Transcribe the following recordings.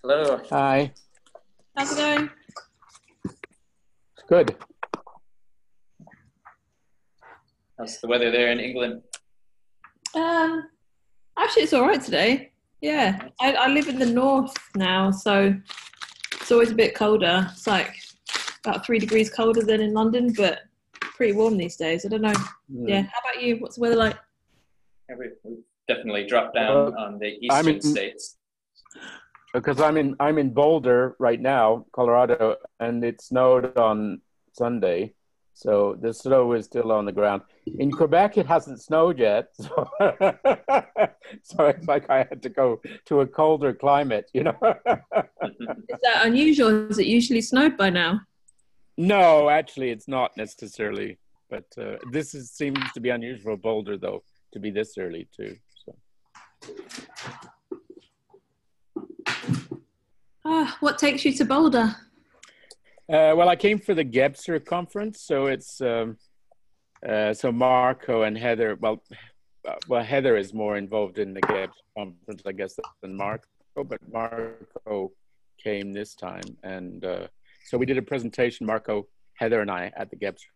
Hello. Hi. How's it going? Good. How's the weather there in England? Actually, it's all right today. Yeah, I live in the north now, so it's always a bit colder. It's like about 3 degrees colder than in London, but pretty warm these days. I don't know. Yeah, how about you? What's the weather like? Yeah, we've definitely dropped down Well, on the I'm eastern in states. because I'm in Boulder right now, Colorado, and it snowed on Sunday, so the snow is still on the ground. In Quebec, it hasn't snowed yet, so so it's like I had to go to a colder climate, you know. Is that unusual? Has it usually snowed by now? No, actually, it's not necessarily, but seems to be unusual, Boulder, though, to be this early too. So. What takes you to Boulder? Well, I came for the Gebser conference, so it's so Marco and Heather. Well, Heather is more involved in the Gebser conference, I guess, than Marco. But Marco came this time, and so we did a presentation, Marco, Heather, and I, at the Gebser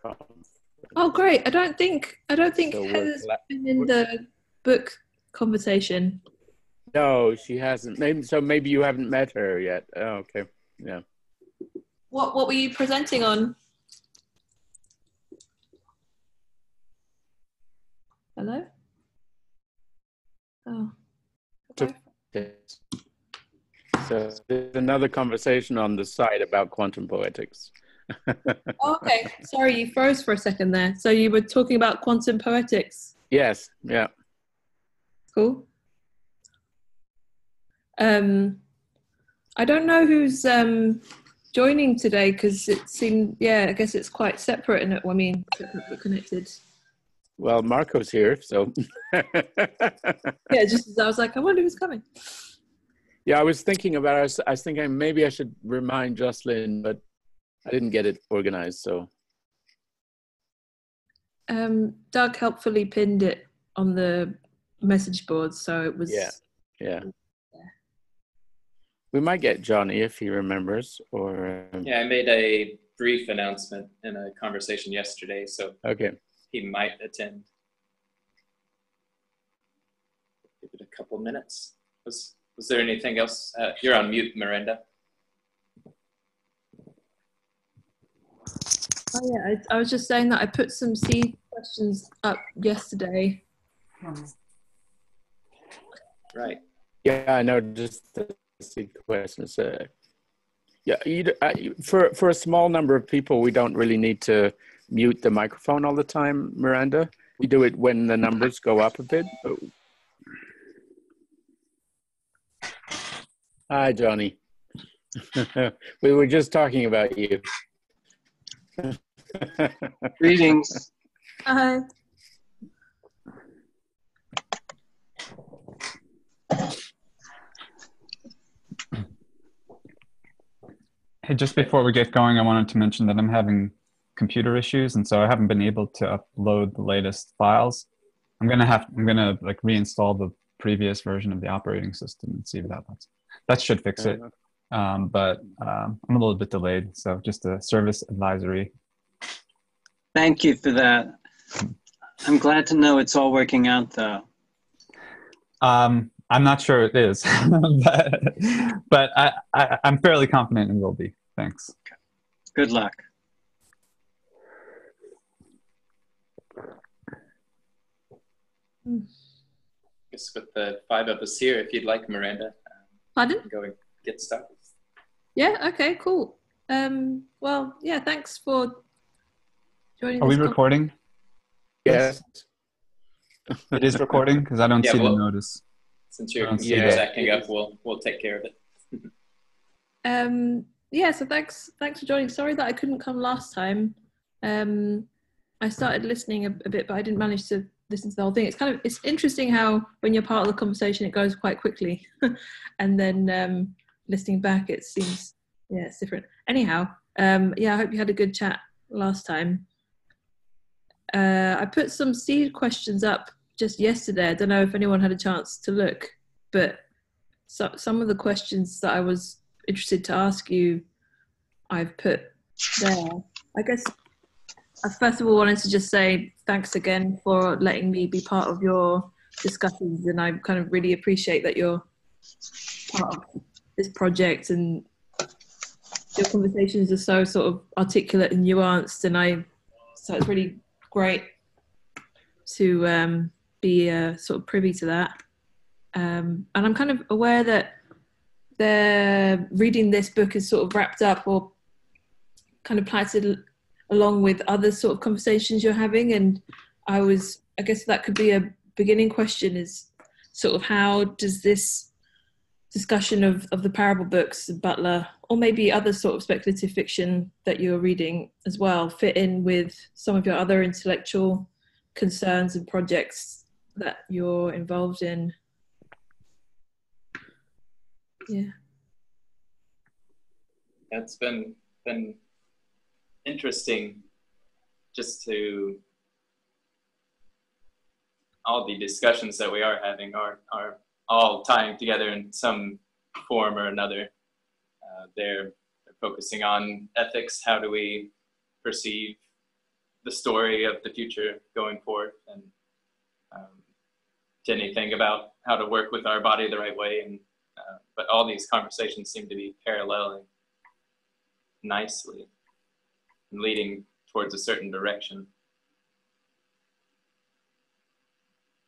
conference. Oh, great! I don't think So Heather's been in the book conversation. No, she hasn't. Maybe you haven't met her yet. Oh, okay, yeah. What were you presenting on? Hello? Oh. Okay. So there's another conversation on the site about quantum poetics. Oh, okay. Sorry, you froze for a second there. So you were talking about quantum poetics. Yes, yeah. Cool. I don't know who's joining today because it seemed, I guess it's quite separate and separate but connected. Well, Marco's here, so. Yeah, just as I was like, I wonder who's coming. Yeah, I was thinking about it. I was thinking maybe I should remind Jocelyn, but I didn't get it organized, so. Doug helpfully pinned it on the message board, so it was. Yeah. We might get Johnny if he remembers, or. Yeah, I made a brief announcement in a conversation yesterday, so okay. He might attend. Give it a couple minutes. Was there anything else? You're on mute, Miranda. Oh yeah, I was just saying that I put some seed questions up yesterday. Right. Yeah, I know. Just the seed questions. For a small number of people, we don't really need to mute the microphone all the time, Miranda. We do it when the numbers go up a bit. Oh. Hi, Johnny. We were just talking about you. Greetings. Hi. Hey, just before we get going, I wanted to mention that I'm having computer issues, and so I haven't been able to upload the latest files. I'm gonna reinstall the previous version of the operating system and see if that works. That should fix it. But I'm a little bit delayed, so just a service advisory. Thank you for that. I'm glad to know it's all working out, though. I'm not sure it is, but I'm fairly confident it will be. Thanks. Okay. Good luck. I guess with the 5 of us here, if you'd like, Miranda. Pardon? Go and get started. Yeah, okay, cool. Well, yeah, thanks for joining. Are we recording? Yes. It is recording because I don't see the notice. Since your computer's acting up, we'll take care of it. Yeah, so thanks for joining. Sorry that I couldn't come last time. I started listening a bit, but I didn't manage to listen to the whole thing. It's interesting how when you're part of the conversation, it goes quite quickly, and then listening back, it seems it's different. Anyhow, I hope you had a good chat last time. I put some seed questions up just yesterday. I don't know if anyone had a chance to look, but some of the questions that I was interested to ask you, I've put there. I guess I first of all wanted to just say thanks again for letting me be part of your discussions, and I kind of really appreciate that you're part of this project, and your conversations are so sort of articulate and nuanced, and so it's really great to be sort of privy to that. And I'm kind of aware that reading this book is sort of wrapped up or kind of platted along with other sort of conversations you're having. And I guess that could be a beginning question, is sort of how does this discussion of the parable books, Butler, or maybe other sort of speculative fiction that you're reading as well, fit in with some of your other intellectual concerns and projects that you're involved in? Yeah. It's been interesting just to all the discussions that we are having are all tying together in some form or another. They're focusing on ethics. How do we perceive the story of the future going forth, and to anything about how to work with our body the right way. And but all these conversations seem to be paralleling nicely and leading towards a certain direction.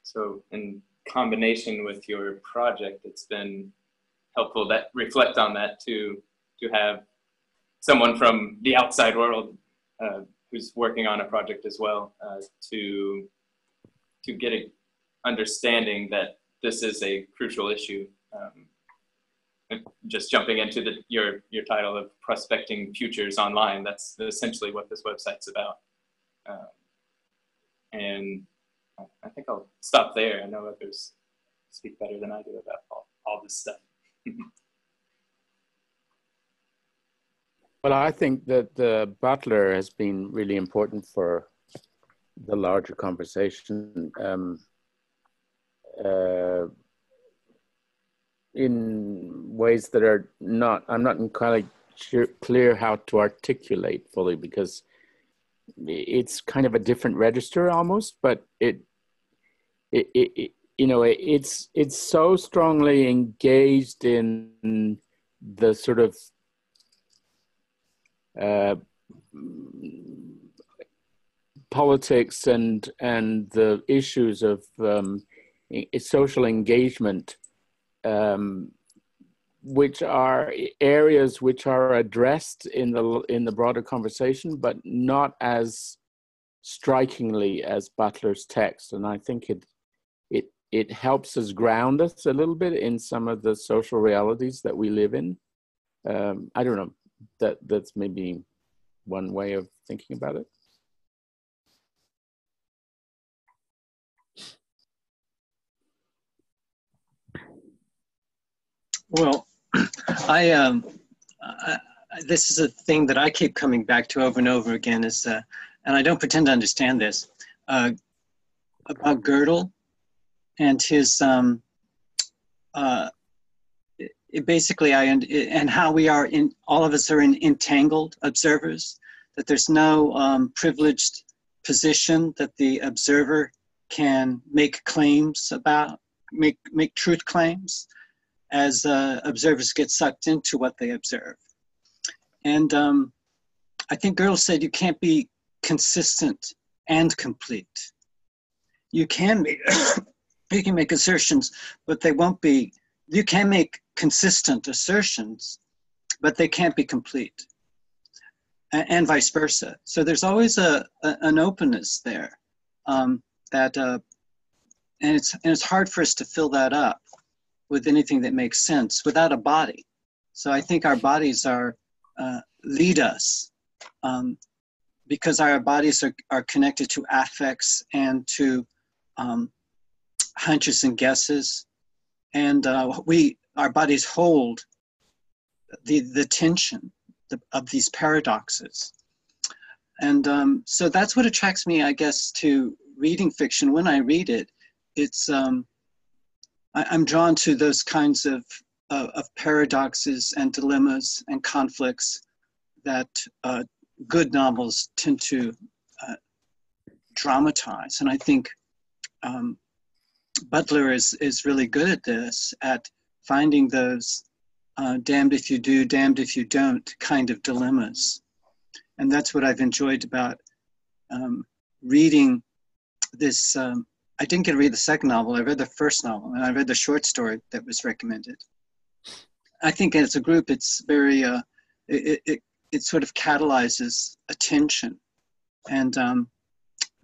So in combination with your project, it's been helpful that reflect on that to have someone from the outside world who's working on a project as well, to get an understanding that this is a crucial issue. Just jumping into your title of prospecting futures online, that's essentially what this website's about. And I think I'll stop there. I know others speak better than I do about all this stuff. Well, I think that the Butler has been really important for the larger conversation in ways that are I'm not entirely clear how to articulate fully, because it's kind of a different register almost, but it's so strongly engaged in the sort of politics and the issues of social engagement, which are areas which are addressed in the broader conversation, but not as strikingly as Butler's text. And I think it helps us ground us a little bit in some of the social realities that we live in. I don't know. That's maybe one way of thinking about it. Well, this is a thing that I keep coming back to over and over again, is, and I don't pretend to understand this, about Gödel and his, basically, and how we are all of us are entangled observers, that there's no privileged position that the observer can make claims about, make truth claims, as observers get sucked into what they observe. And I think Gödel said you can't be consistent and complete. You can be, you can make assertions, but they won't be, you can make consistent assertions, but they can't be complete, and vice versa. So there's always an openness there, and it's hard for us to fill that up with anything that makes sense without a body. So I think our bodies lead us, because our bodies are connected to affects and to hunches and guesses, and our bodies hold the tension of these paradoxes. And so that's what attracts me, I guess, to reading fiction. When I read it, it's I'm drawn to those kinds of of paradoxes and dilemmas and conflicts that good novels tend to dramatize. And I think Butler is really good at this, at finding those damned if you do, damned if you don't kind of dilemmas. And that's what I've enjoyed about reading this. I didn't get to read the second novel. I read the first novel, and I read the short story that was recommended. I think as a group, it's very, it sort of catalyzes attention. And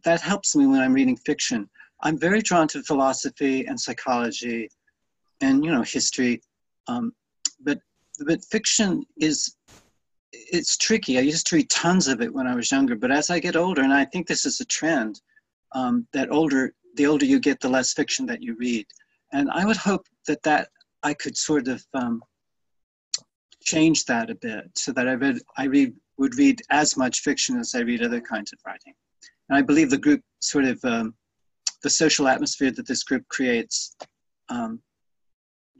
that helps me when I'm reading fiction. I'm very drawn to philosophy and psychology and, history. But fiction it's tricky. I used to read tons of it when I was younger, but as I get older, and I think this is a trend, the older you get, the less fiction that you read. And I would hope that I could sort of change that a bit, so that I would read as much fiction as I read other kinds of writing. And I believe the group sort of, the social atmosphere that this group creates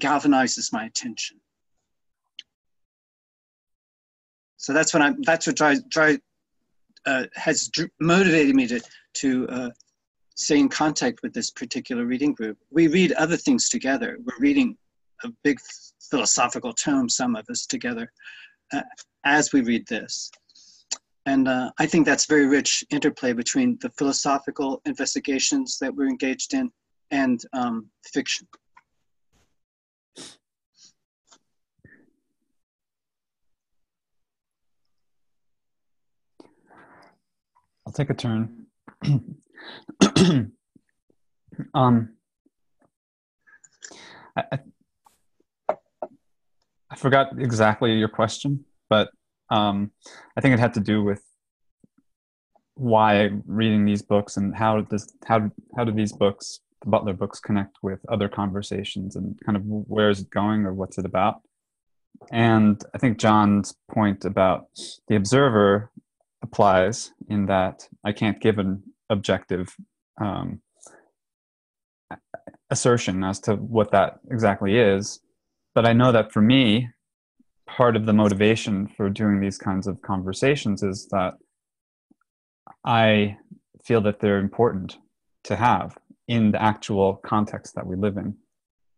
galvanizes my attention. So that's what has motivated me to stay in contact with this particular reading group. We read other things together. We're reading a big philosophical tome, some of us together, as we read this. And I think that's very rich interplay between the philosophical investigations that we're engaged in and fiction. I'll take a turn. I forgot exactly your question, but I think it had to do with why reading these books and how do these books, the Butler books, connect with other conversations, and kind of where is it going or what's it about. And I think John's point about the observer applies, in that I can't give an objective assertion as to what that exactly is. But I know that for me, part of the motivation for doing these kinds of conversations is that I feel that they're important to have in the actual context that we live in.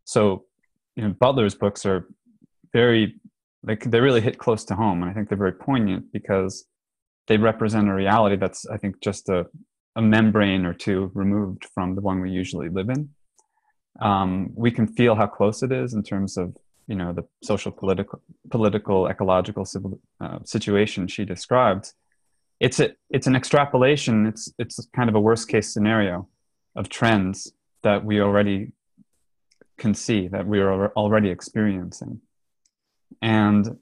So, Butler's books are very, they really hit close to home. And I think they're very poignant because they represent a reality that's, I think, just a membrane or two removed from the one we usually live in. We can feel how close it is in terms of, the social, political, ecological situation she describes. It's an extrapolation. It's kind of a worst case scenario of trends that we already can see, that we are already experiencing. And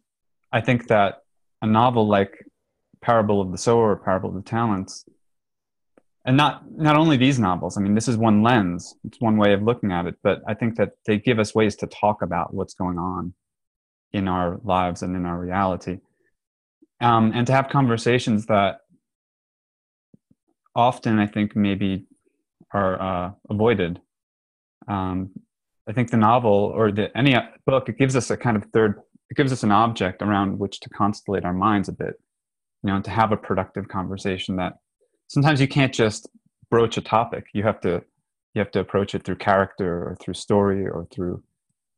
I think that a novel like Parable of the Sower, or Parable of the Talents, and not only these novels, I mean, this is one lens, it's one way of looking at it, but I think that they give us ways to talk about what's going on in our lives and in our reality. And to have conversations that often, I think, maybe are avoided. I think the novel, or any book, it gives us a kind of it gives us an object around which to constellate our minds a bit, and to have a productive conversation that sometimes you can't just broach a topic. You have to approach it through character or through story or through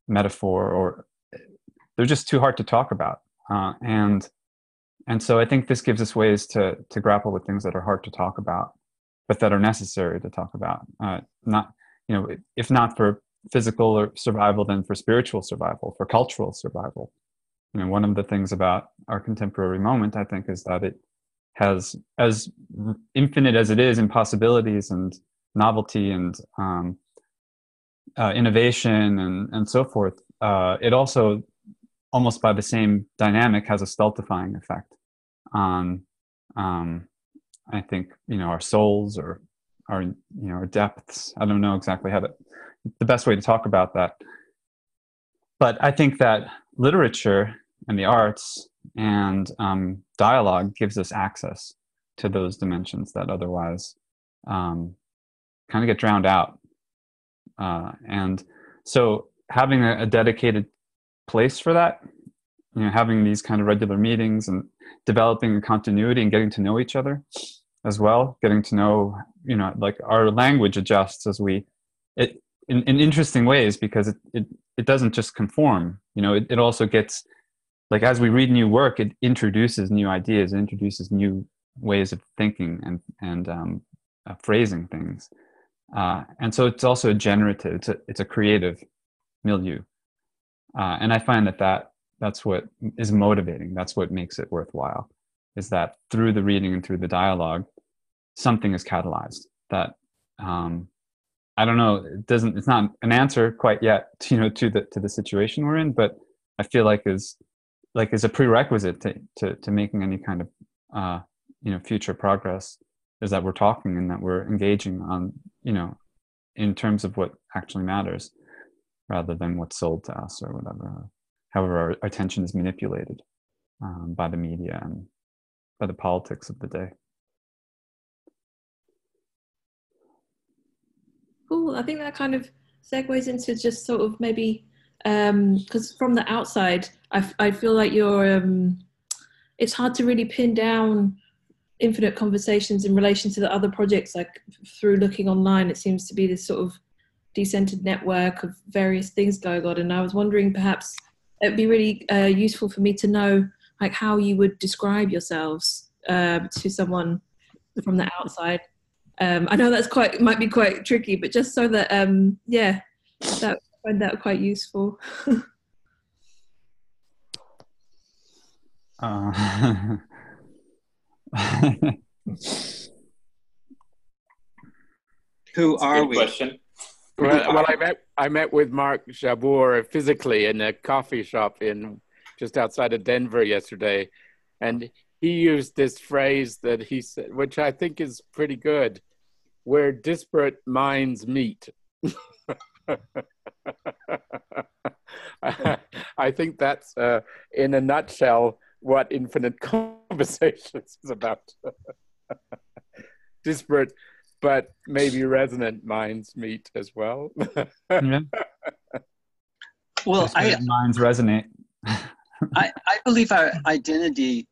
metaphor, or they're just too hard to talk about. And so I think this gives us ways to grapple with things that are hard to talk about, but that are necessary to talk about. Not, if not for physical or survival, then for spiritual survival, for cultural survival. One of the things about our contemporary moment, I think, is that it has, as infinite as it is in possibilities and novelty and innovation and so forth, it also, almost by the same dynamic, has a stultifying effect on, I think, our souls or our depths. I don't know exactly the best way to talk about that. But I think that literature and the arts and dialogue gives us access to those dimensions that otherwise kind of get drowned out. And so having a dedicated place for that. Having these kind of regular meetings and developing a continuity and getting to know each other as well, getting to know, like our language adjusts as in interesting ways, because it doesn't just conform, it also gets, like, as we read new work, it introduces new ideas, it introduces new ways of thinking and phrasing things. And so it's also a generative, it's a creative milieu. And I find that's what is motivating. That's what makes it worthwhile, is that through the reading and through the dialogue, something is catalyzed that, I don't know, it's not an answer quite yet, to the situation we're in, but I feel like is a prerequisite to making any kind of, future progress, is that we're talking and that we're engaging on, in terms of what actually matters, rather than what's sold to us or whatever. However, our attention is manipulated by the media and by the politics of the day. Cool. I think that kind of segues into just sort of maybe, because from the outside, I feel like it's hard to really pin down infinite conversations in relation to the other projects. Like, through looking online, it seems to be this sort of decentered network of various things going on. And I was wondering, perhaps it'd be really useful for me to know, like, how you would describe yourselves to someone from the outside. I know might be quite tricky, but just so that, I find that quite useful. Who are we? Question. Well, I met with Mark Jabbour physically in a coffee shop just outside of Denver yesterday, and he used this phrase that he said, which I think is pretty good: where disparate minds meet. I think that's, in a nutshell, what Infinite Conversations is about. Disparate, but maybe resonant minds meet as well. Yeah. Well, minds resonate. I believe our identity,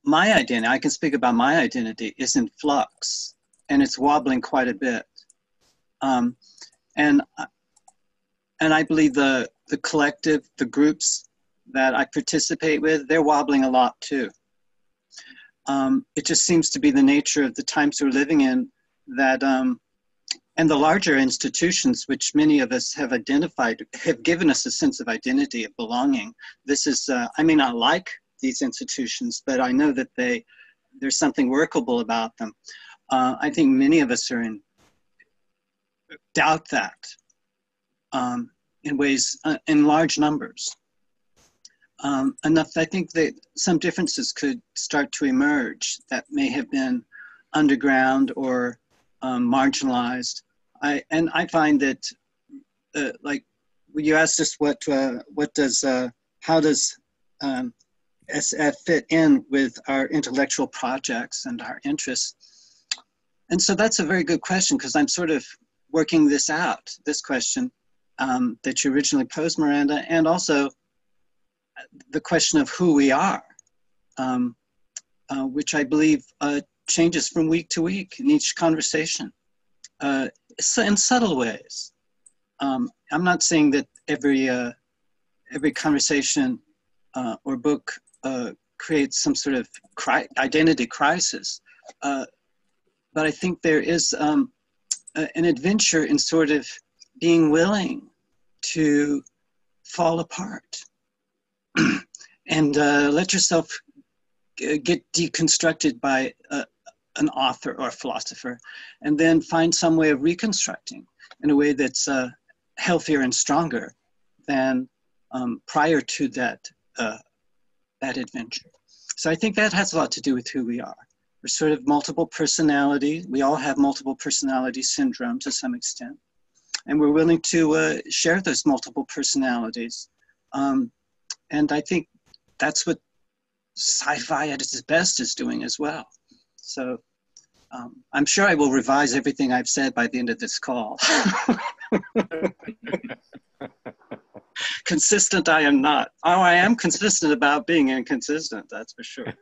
my identity, I can speak about my identity, is in flux, and it's wobbling quite a bit. And I believe the collective, the groups that I participate with, they're wobbling a lot too. It just seems to be the nature of the times we're living in, that, and the larger institutions, which many of us have identified, have given us a sense of identity, of belonging. This is, I may not like these institutions, but I know that there's something workable about them. I think many of us doubt that in ways, in large numbers. Enough, I think that some differences could start to emerge that may have been underground or marginalized. I find that, like, you asked us how does SF fit in with our intellectual projects and our interests? And so that's a very good question, because I'm sort of working this out, this question that you originally posed, Miranda, and also the question of who we are, which I believe changes from week to week in each conversation, in subtle ways. I'm not saying that every conversation or book creates some sort of identity crisis, but I think there is an adventure in sort of being willing to fall apart and let yourself get deconstructed by an author or a philosopher, and then find some way of reconstructing in a way that's healthier and stronger than prior to that adventure. So I think that has a lot to do with who we are. We're sort of multiple personality. We all have multiple personality syndrome to some extent. And we're willing to share those multiple personalities. And I think that's what sci-fi at its best is doing as well. So I'm sure I will revise everything I've said by the end of this call. consistent I am not. Oh, I am consistent about being inconsistent, that's for sure.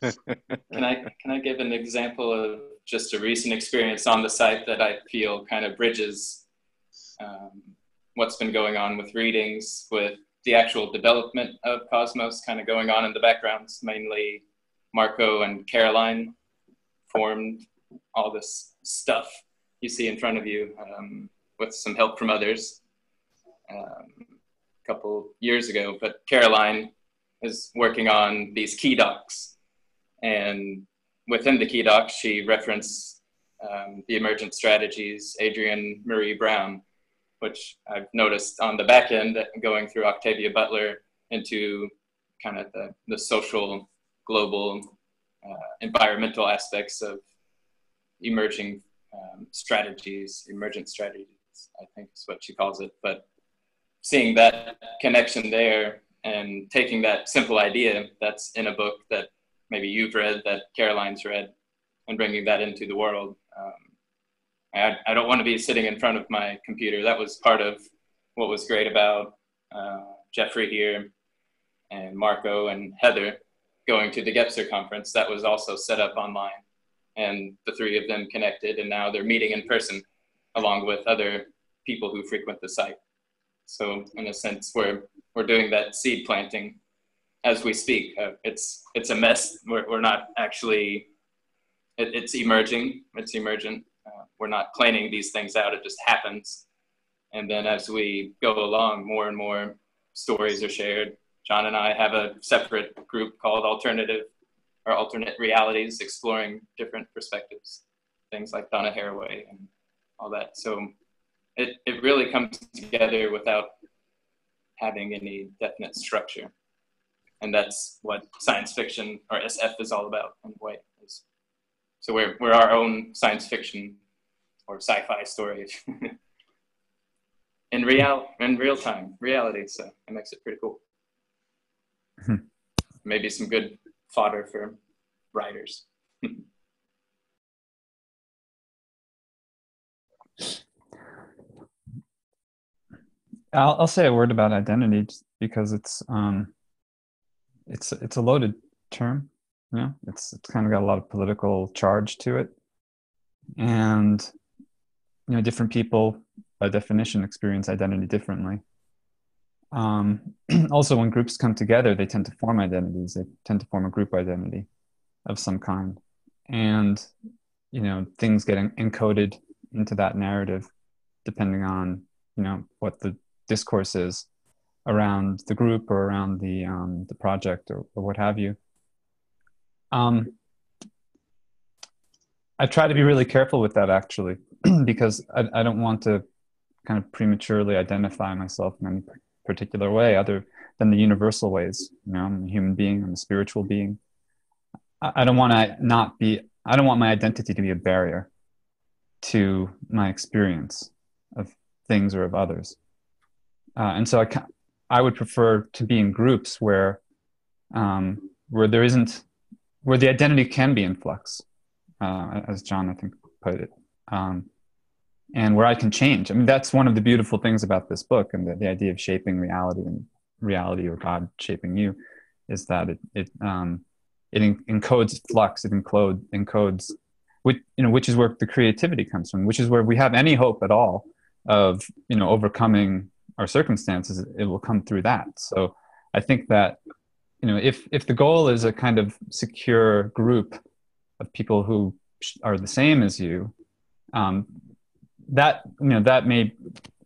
Can I give an example of just a recent experience on the site that I feel kind of bridges what's been going on with readings, with the actual development of Cosmos kind of going on in the backgrounds. Mainly Marco and Caroline formed all this stuff you see in front of you with some help from others a couple years ago. But Caroline is working on these key docs, and within the key docs, she referenced the emergent strategies, Adrienne Marie Brown, which I've noticed on the back end going through Octavia Butler into kind of the social, global, environmental aspects of emergent strategies, I think is what she calls it. But seeing that connection there and taking that simple idea that's in a book that maybe you've read, that Caroline's read, and bringing that into the world. I don't want to be sitting in front of my computer. That was part of what was great about Jeffrey here and Marco and Heather going to the Gebser conference. That was also set up online, and the three of them connected, and now they're meeting in person along with other people who frequent the site. So in a sense, we're doing that seed planting as we speak. It's a mess. We're not actually, it's emerging, it's emergent. We're not planning these things out, it just happens. And then as we go along, more and more stories are shared. John and I have a separate group called Alternate Realities, exploring different perspectives, things like Donna Haraway and all that. So it really comes together without having any definite structure. And that's what science fiction, or SF, is all about in a way. So we're our own science fiction or sci-fi story in real time, reality. So it makes it pretty cool. Maybe some good fodder for writers. I'll say a word about identity just because it's a loaded term. You know, it's kind of got a lot of political charge to it, and you know, different people by definition experience identity differently. Also, when groups come together, they tend to form identities. They tend to form a group identity of some kind, and you know, things get encoded into that narrative depending on, you know, what the discourse is around the group or around the project or what have you. I try to be really careful with that, actually, because I don't want to kind of prematurely identify myself in any particular way other than the universal ways. You know, I'm a human being, I'm a spiritual being. I don't want my identity to be a barrier to my experience of things or of others. And so I would prefer to be in groups where the identity can be in flux, as John, I think, put it, and where I can change. I mean, that's one of the beautiful things about this book, and the idea of shaping reality, and reality or God shaping you, is that it encodes flux, it encodes, which is where the creativity comes from, which is where we have any hope at all of, you know, overcoming our circumstances. It will come through that. So I think that, you know, if the goal is a kind of secure group of people who are the same as you, that, you know, that may, I'm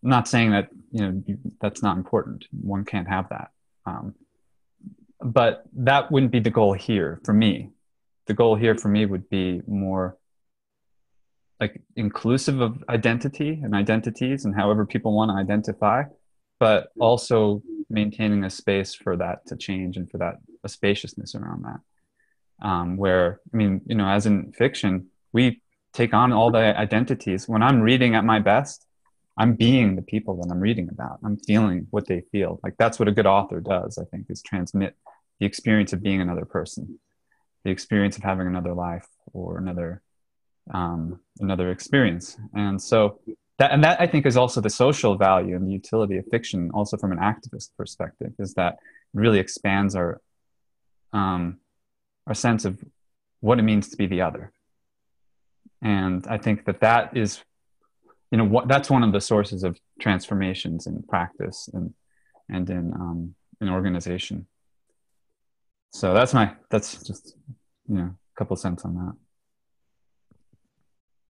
not saying that, you know, that's not important. One can't have that. But that wouldn't be the goal here for me. The goal here for me would be more like inclusive of identity and identities and however people want to identify, but also maintaining a space for that to change and for that, a spaciousness around that. Where, I mean, you know, as in fiction, we take on all the identities. When I'm reading at my best, I'm being the people that I'm reading about. I'm feeling what they feel. Like, that's what a good author does, I think, is transmit the experience of being another person, the experience of having another life or another experience. And so that I think is also the social value and the utility of fiction, also from an activist perspective, is that it really expands our sense of what it means to be the other. And I think that is, that's one of the sources of transformations in practice and in organization. So that's just a couple cents on that.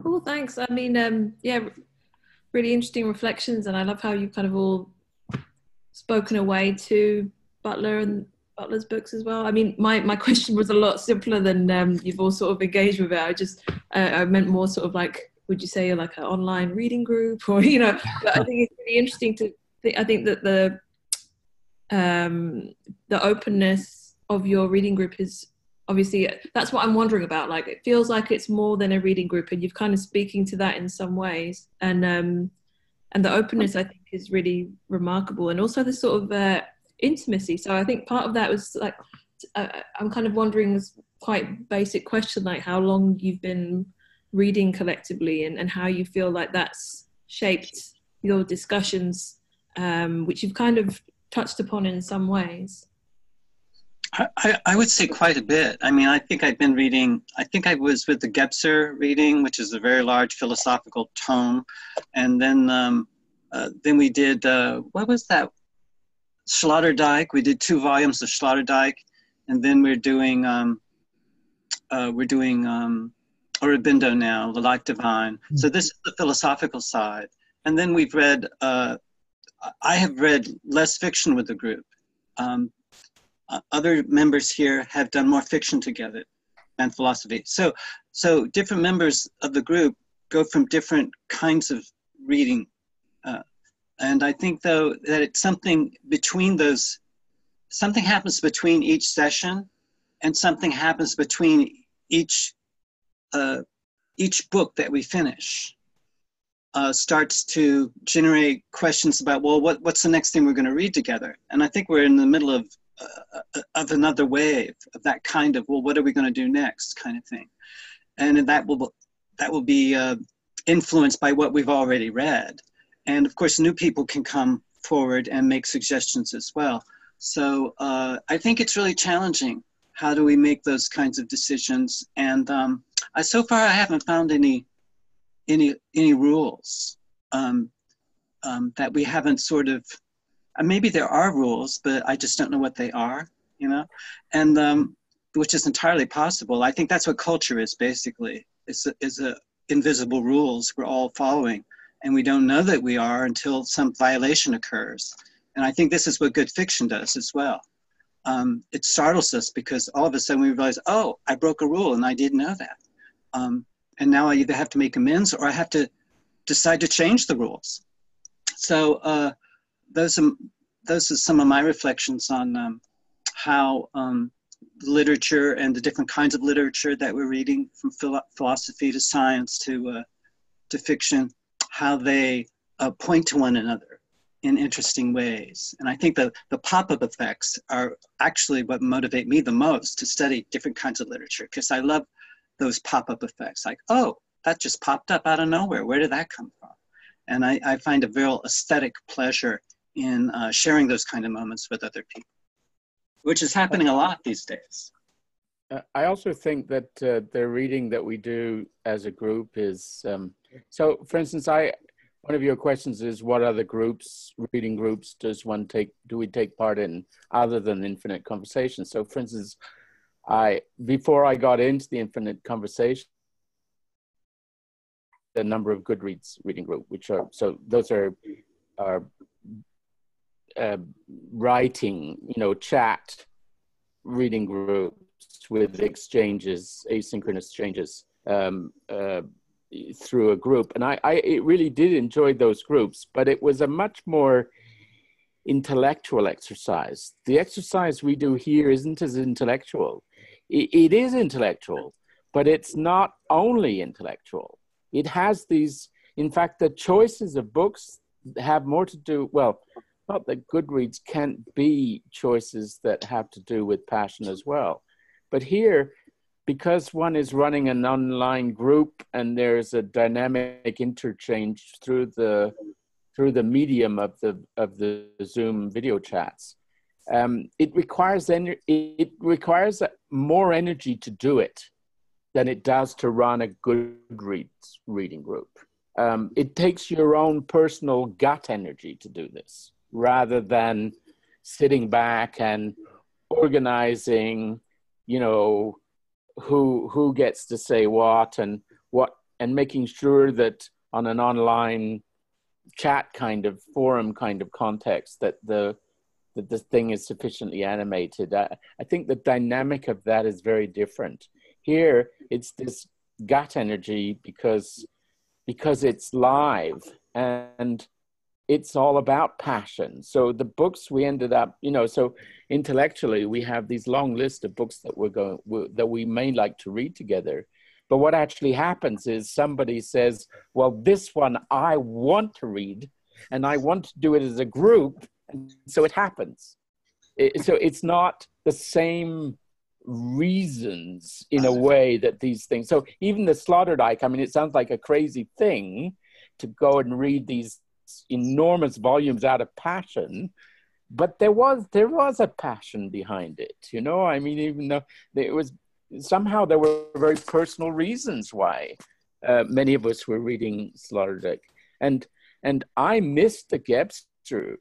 Cool, thanks. I mean, yeah, really interesting reflections, and I love how you've kind of all spoken away to Butler and Butler's books as well. I mean, my question was a lot simpler than you've all sort of engaged with it. I meant more sort of like, would you say like an online reading group, or but I think it's really interesting I think that the openness of your reading group is obviously, that's what I'm wondering about. Like, it feels like it's more than a reading group, and you've kind of speaking to that in some ways, and the openness, I think, is really remarkable, and also the sort of intimacy. So I think part of that was like, I'm kind of wondering, this quite basic question, like how long you've been reading collectively, and how you feel like that's shaped your discussions, which you've kind of touched upon in some ways. I would say quite a bit. I mean, I think I've been reading, I think I was with the Gebser reading, which is a very large philosophical tome. And then we did, what was that? Sloterdijk. We did 2 volumes of Sloterdijk. And then we're doing Aurobindo now, The Life Divine. So this is the philosophical side. And then we've read, I have read less fiction with the group. Other members here have done more fiction together than philosophy. So different members of the group go from different kinds of reading. And I think, though, that it's something between those, something happens between each session, and something happens between each book that we finish. Starts to generate questions about, well, what's the next thing we're going to read together? And I think we're in the middle of another wave of that kind of, well, what are we going to do next kind of thing. And that will be influenced by what we've already read. And of course, new people can come forward and make suggestions as well. So I think it's really challenging. How do we make those kinds of decisions? And so far, I haven't found any rules that we haven't sort of, maybe there are rules, but I just don't know what they are, and which is entirely possible. I think that's what culture is, basically. It's invisible rules we're all following, and we don't know that we are until some violation occurs. And I think this is what good fiction does as well. It startles us because all of a sudden we realize, oh, I broke a rule and I didn't know that. And now I either have to make amends or I have to decide to change the rules. So those are some of my reflections on how literature and the different kinds of literature that we're reading, from philosophy to science to fiction, how they point to one another in interesting ways. And I think the pop-up effects are actually what motivate me the most to study different kinds of literature, because I love those pop-up effects, like, oh, that just popped up out of nowhere. Where did that come from? And I find a real aesthetic pleasure in sharing those kind of moments with other people, which is happening a lot these days. I also think that the reading that we do as a group is, so for instance, one of your questions is, what other reading groups do we take part in other than Infinite Conversation? So for instance, before I got into the Infinite Conversation, the number of Goodreads reading group, those are writing, chat reading groups with exchanges, asynchronous exchanges through a group. And I really did enjoy those groups, but it was a much more intellectual exercise. The exercise we do here isn't as intellectual. It is intellectual, but it's not only intellectual. It has these, in fact, the choices of books have more to do, well, not that Goodreads can't be choices that have to do with passion as well. But here, because one is running an online group and there's a dynamic interchange through the medium of the Zoom video chats, it requires more energy to do it than it does to run a Goodreads reading group. It takes your own personal gut energy to do this, rather than sitting back and organizing, who gets to say what, and making sure that on an online chat kind of forum kind of context that the thing is sufficiently animated. I think the dynamic of that is very different. Here, it's this gut energy because it's live and it's all about passion. So the books we ended up, so intellectually we have these long lists of books that we may like to read together. But what actually happens is somebody says, well, this one I want to read and I want to do it as a group. And so it happens. So it's not the same reasons in a way that these things. So even the Sloterdijk, I mean, it sounds like a crazy thing to go and read these enormous volumes out of passion, but there was a passion behind it, I mean, even though it was somehow there were very personal reasons why many of us were reading Sloterdijk, and I missed the Gebster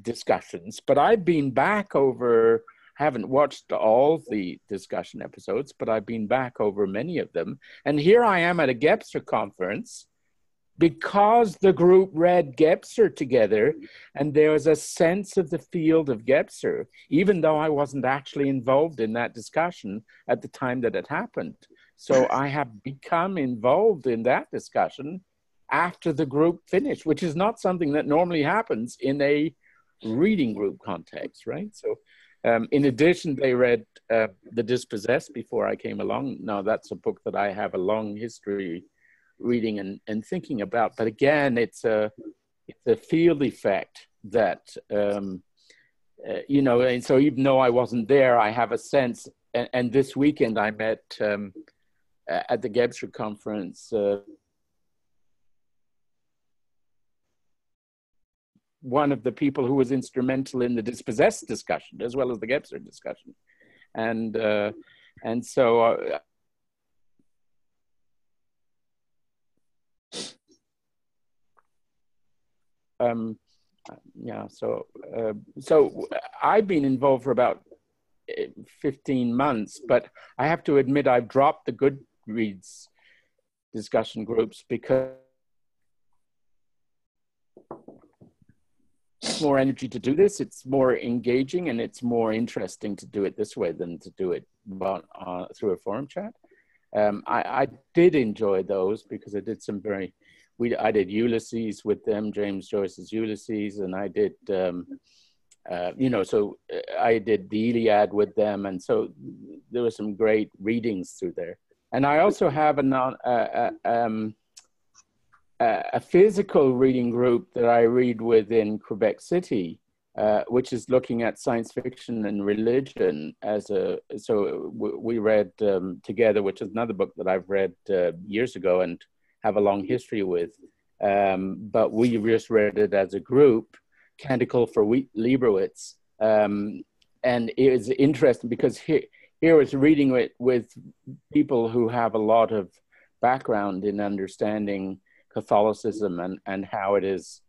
discussions, but I've been back over. Haven't watched all the discussion episodes, but I've been back over many of them, and here I am at a Gebster conference because the group read Gebser together, and there was a sense of the field of Gebser, even though I wasn't actually involved in that discussion at the time that it happened. So I have become involved in that discussion after the group finished, which is not something that normally happens in a reading group context, right? So in addition, they read The Dispossessed before I came along. Now, that's a book that I have a long history reading and thinking about, but again, it's a field effect that and so even though I wasn't there, I have a sense. And this weekend, I met at the Gebser conference one of the people who was instrumental in the Dispossessed discussion as well as the Gebser discussion, and so. So I've been involved for about 15 months, but I have to admit I've dropped the Goodreads discussion groups because it's more energy to do this. It's more engaging and it's more interesting to do it this way than to do it through a forum chat. I did enjoy those because I did some I did Ulysses with them, James Joyce's Ulysses, and I did, I did the Iliad with them, and so there were some great readings through there. And I also have a physical reading group that I read with in Quebec City, which is looking at science fiction and religion so we read together, which is another book that I've read years ago and have a long history with, but we just read it as a group, Canticle for Leibowitz, and it was interesting because here was reading it with people who have a lot of background in understanding Catholicism and how it is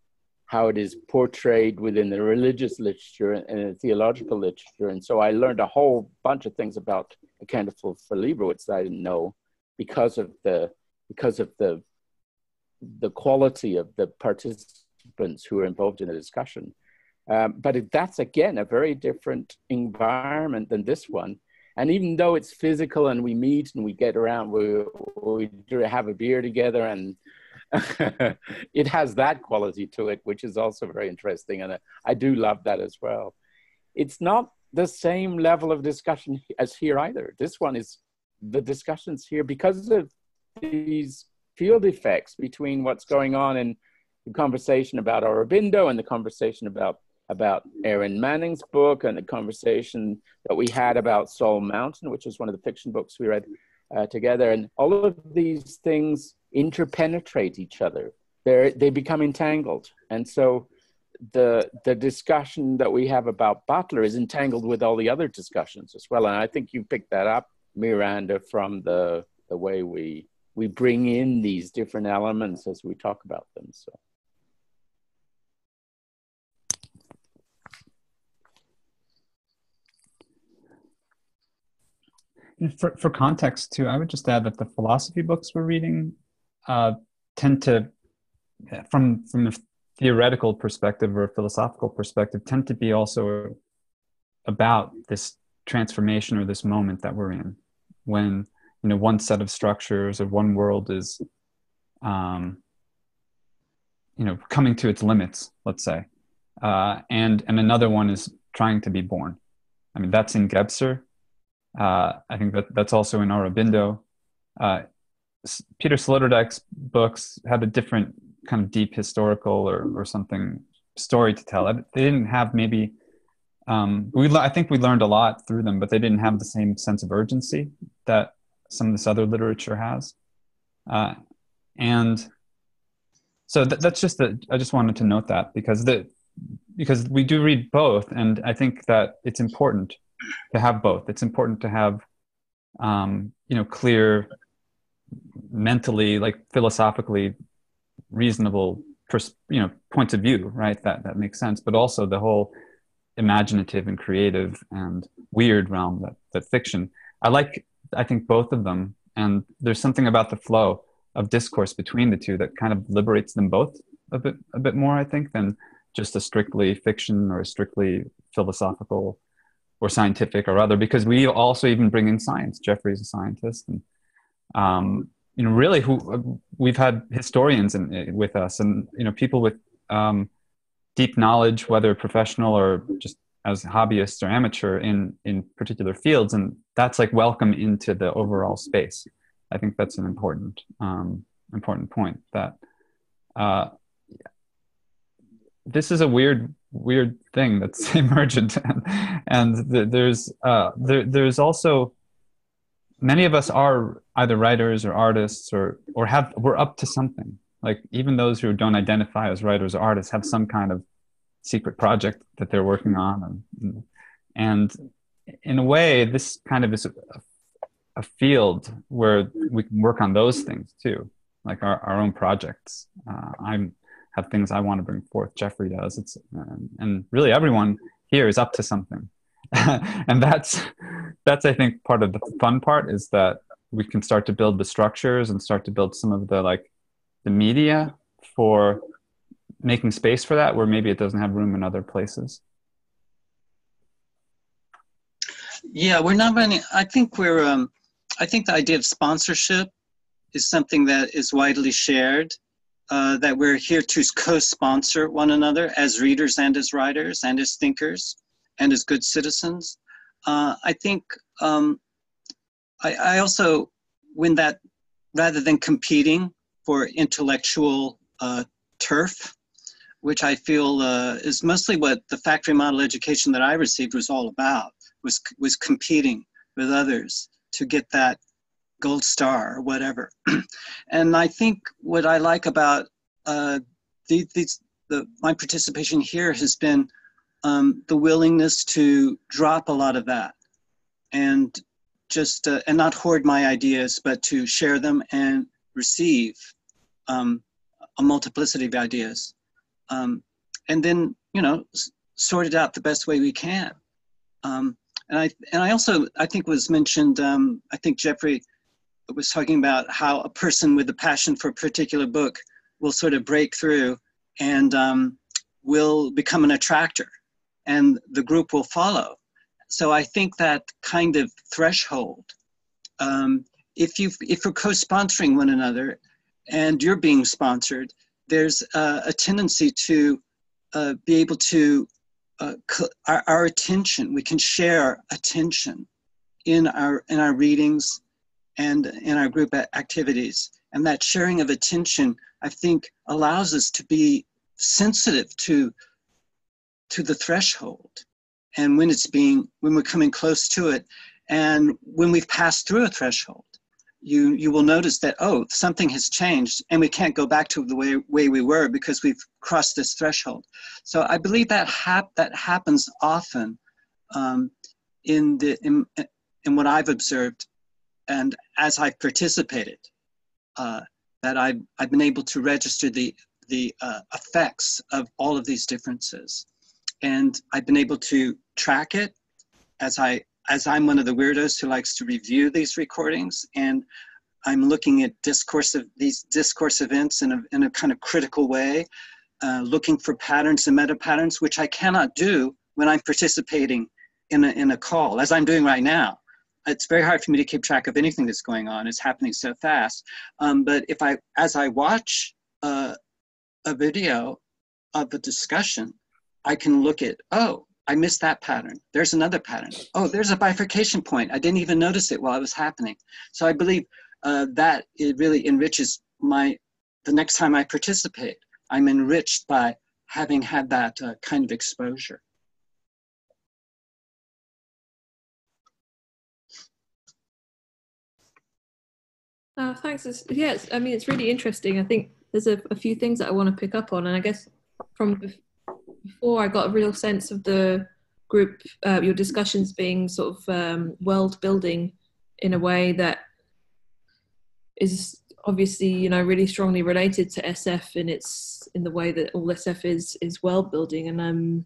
portrayed within the religious literature and the theological literature, and so I learned a whole bunch of things about A Canticle for Leibowitz that I didn't know because of the quality of the participants who are involved in the discussion. But that's, again, a very different environment than this one. And even though it's physical and we meet and we get around, we have a beer together, and it has that quality to it, which is also very interesting. And I do love that as well. It's not the same level of discussion as here either. This one is the discussions here because of these field effects between what's going on in the conversation about Aurobindo and the conversation about about Erin Manning's book and the conversation that we had about Soul Mountain, which was one of the fiction books we read together. And all of these things interpenetrate each other. They become entangled. And so the discussion that we have about Butler is entangled with all the other discussions as well. And I think you picked that up, Miranda, from the way we bring in these different elements as we talk about them. So. For context too, I would just add that the philosophy books we're reading tend to, from a theoretical perspective or a philosophical perspective, tend to be also about this transformation or this moment that we're in, when one set of structures or one world is, coming to its limits, let's say, and another one is trying to be born. I mean, that's in Gebser. I think that's also in Aurobindo. Peter Sloterdijk's books had a different kind of deep historical or something story to tell. They didn't have maybe, I think we learned a lot through them, but they didn't have the same sense of urgency that some of this other literature has. And so that's just I just wanted to note that because we do read both, and I think that it's important to have both. It's important to have, clear, mentally, like philosophically reasonable, points of view, right? That makes sense. But also the whole imaginative and creative and weird realm that fiction. I think both of them, and there's something about the flow of discourse between the two that kind of liberates them both a bit more, I think, than just a strictly fiction or a strictly philosophical or scientific or other, because we also even bring in science. Jeffrey's a scientist, and really we've had historians with us, and people with deep knowledge, whether professional or just as hobbyists or amateur in particular fields, and that's like welcome into the overall space. I think that's an important point, that this is a weird thing that's emergent, and there's also, many of us are either writers or artists or we're up to something. Like even those who don't identify as writers or artists have some kind of secret project that they're working on, and in a way this kind of is a field where we can work on those things too, like our own projects. I have things I want to bring forth. Jeffrey does. And really everyone here is up to something, and that's I think part of the fun part, is that we can start to build the structures and start to build some of the media for making space for that, where maybe it doesn't have room in other places. Yeah, we're not running. I think the idea of sponsorship is something that is widely shared, that we're here to co-sponsor one another as readers and as writers and as thinkers and as good citizens. I think I also, when that, rather than competing for intellectual turf, which I feel is mostly what the factory model education that I received was all about, was competing with others to get that gold star or whatever. And I think what I like about my participation here has been the willingness to drop a lot of that and just and not hoard my ideas, but to share them and receive a multiplicity of ideas, and then sort it out the best way we can. And I also, I think was mentioned, I think Jeffrey was talking about how a person with a passion for a particular book will sort of break through and will become an attractor, and the group will follow. So I think that kind of threshold, if you're co-sponsoring one another and you're being sponsored, there's a tendency to be able to our attention. We can share attention in our readings and in our group activities, and that sharing of attention, I think, allows us to be sensitive to to the threshold, and when we're coming close to it, and when we've passed through a threshold, you will notice that, oh, something has changed and we can't go back to the way we were because we've crossed this threshold. So I believe that that happens often in what I've observed, and as I've participated, that I've been able to register the effects of all of these differences, and I've been able to track it as I'm one of the weirdos who likes to review these recordings, and I'm looking at these discourse events in a kind of critical way, looking for patterns and meta patterns, which I cannot do when I'm participating in a call, as I'm doing right now. It's very hard for me to keep track of anything that's going on. It's happening so fast. But as I watch a video of a discussion, I can look at, oh, I missed that pattern. There's another pattern. Oh, there's a bifurcation point. I didn't even notice it while it was happening. So I believe that it really enriches the next time I participate. I'm enriched by having had that kind of exposure. Thanks. Yes, I mean, it's really interesting. I think there's a few things that I want to pick up on. And I guess from before, I got a real sense of the group, your discussions being sort of world building in a way that is obviously, you know, really strongly related to SF, and it's in the way that all SF is world building. And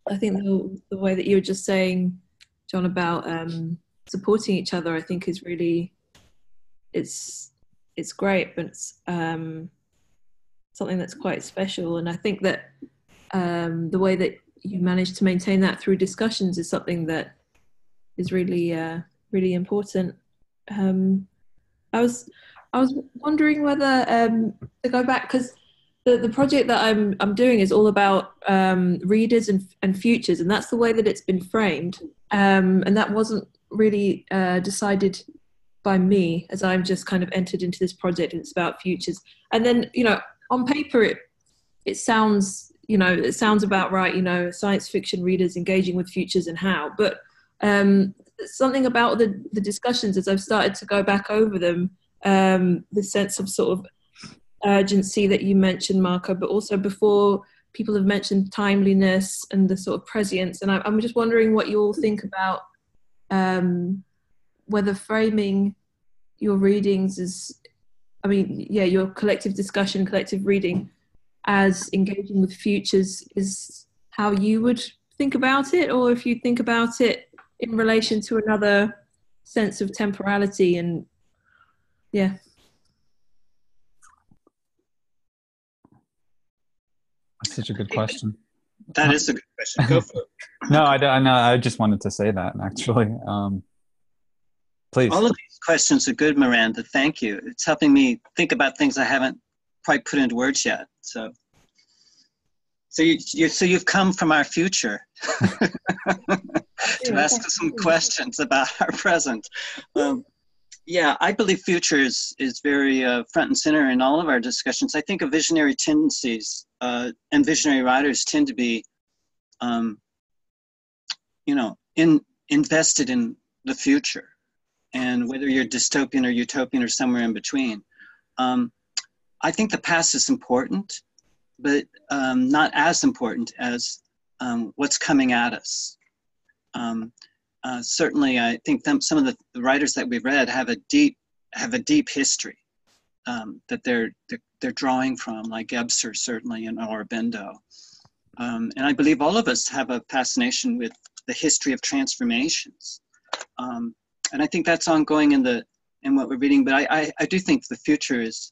I think the way that you were just saying, John, about supporting each other, I think is really, it's great, but it's something that's quite special. And I think that the way that you manage to maintain that through discussions is something that is really really important. I was wondering whether to go back, because the project that I'm doing is all about readers and futures, and that's the way that it's been framed, and that wasn't really decided by me, as I've just kind of entered into this project, and it's about futures. And then, you know, on paper it sounds, you know, it sounds about right, you know, science fiction readers engaging with futures and how, but something about the discussions as I've started to go back over them, the sense of sort of urgency that you mentioned, Marco, but also before people have mentioned timeliness and the sort of prescience. And I'm just wondering what you all think about whether framing your readings is, I mean, yeah, your collective discussion, collective reading as engaging with futures is how you would think about it, or if you think about it in relation to another sense of temporality. And yeah. That's such a good question. That is a good question. Go for it. No, I just wanted to say that, actually. Please. All of these questions are good, Miranda. Thank you. It's helping me think about things I haven't quite put into words yet. So you've come from our future to ask us some questions about our present. Yeah, I believe future is very front and center in all of our discussions. I think of visionary tendencies and visionary writers tend to be, you know, invested in the future, and whether you're dystopian or utopian or somewhere in between. I think the past is important, but not as important as what's coming at us. Certainly, I think some of the writers that we've read have a deep history that they're drawing from, like Gebser certainly, and Aurobindo. And I believe all of us have a fascination with the history of transformations. And I think that's ongoing in what we're reading. But I do think the future is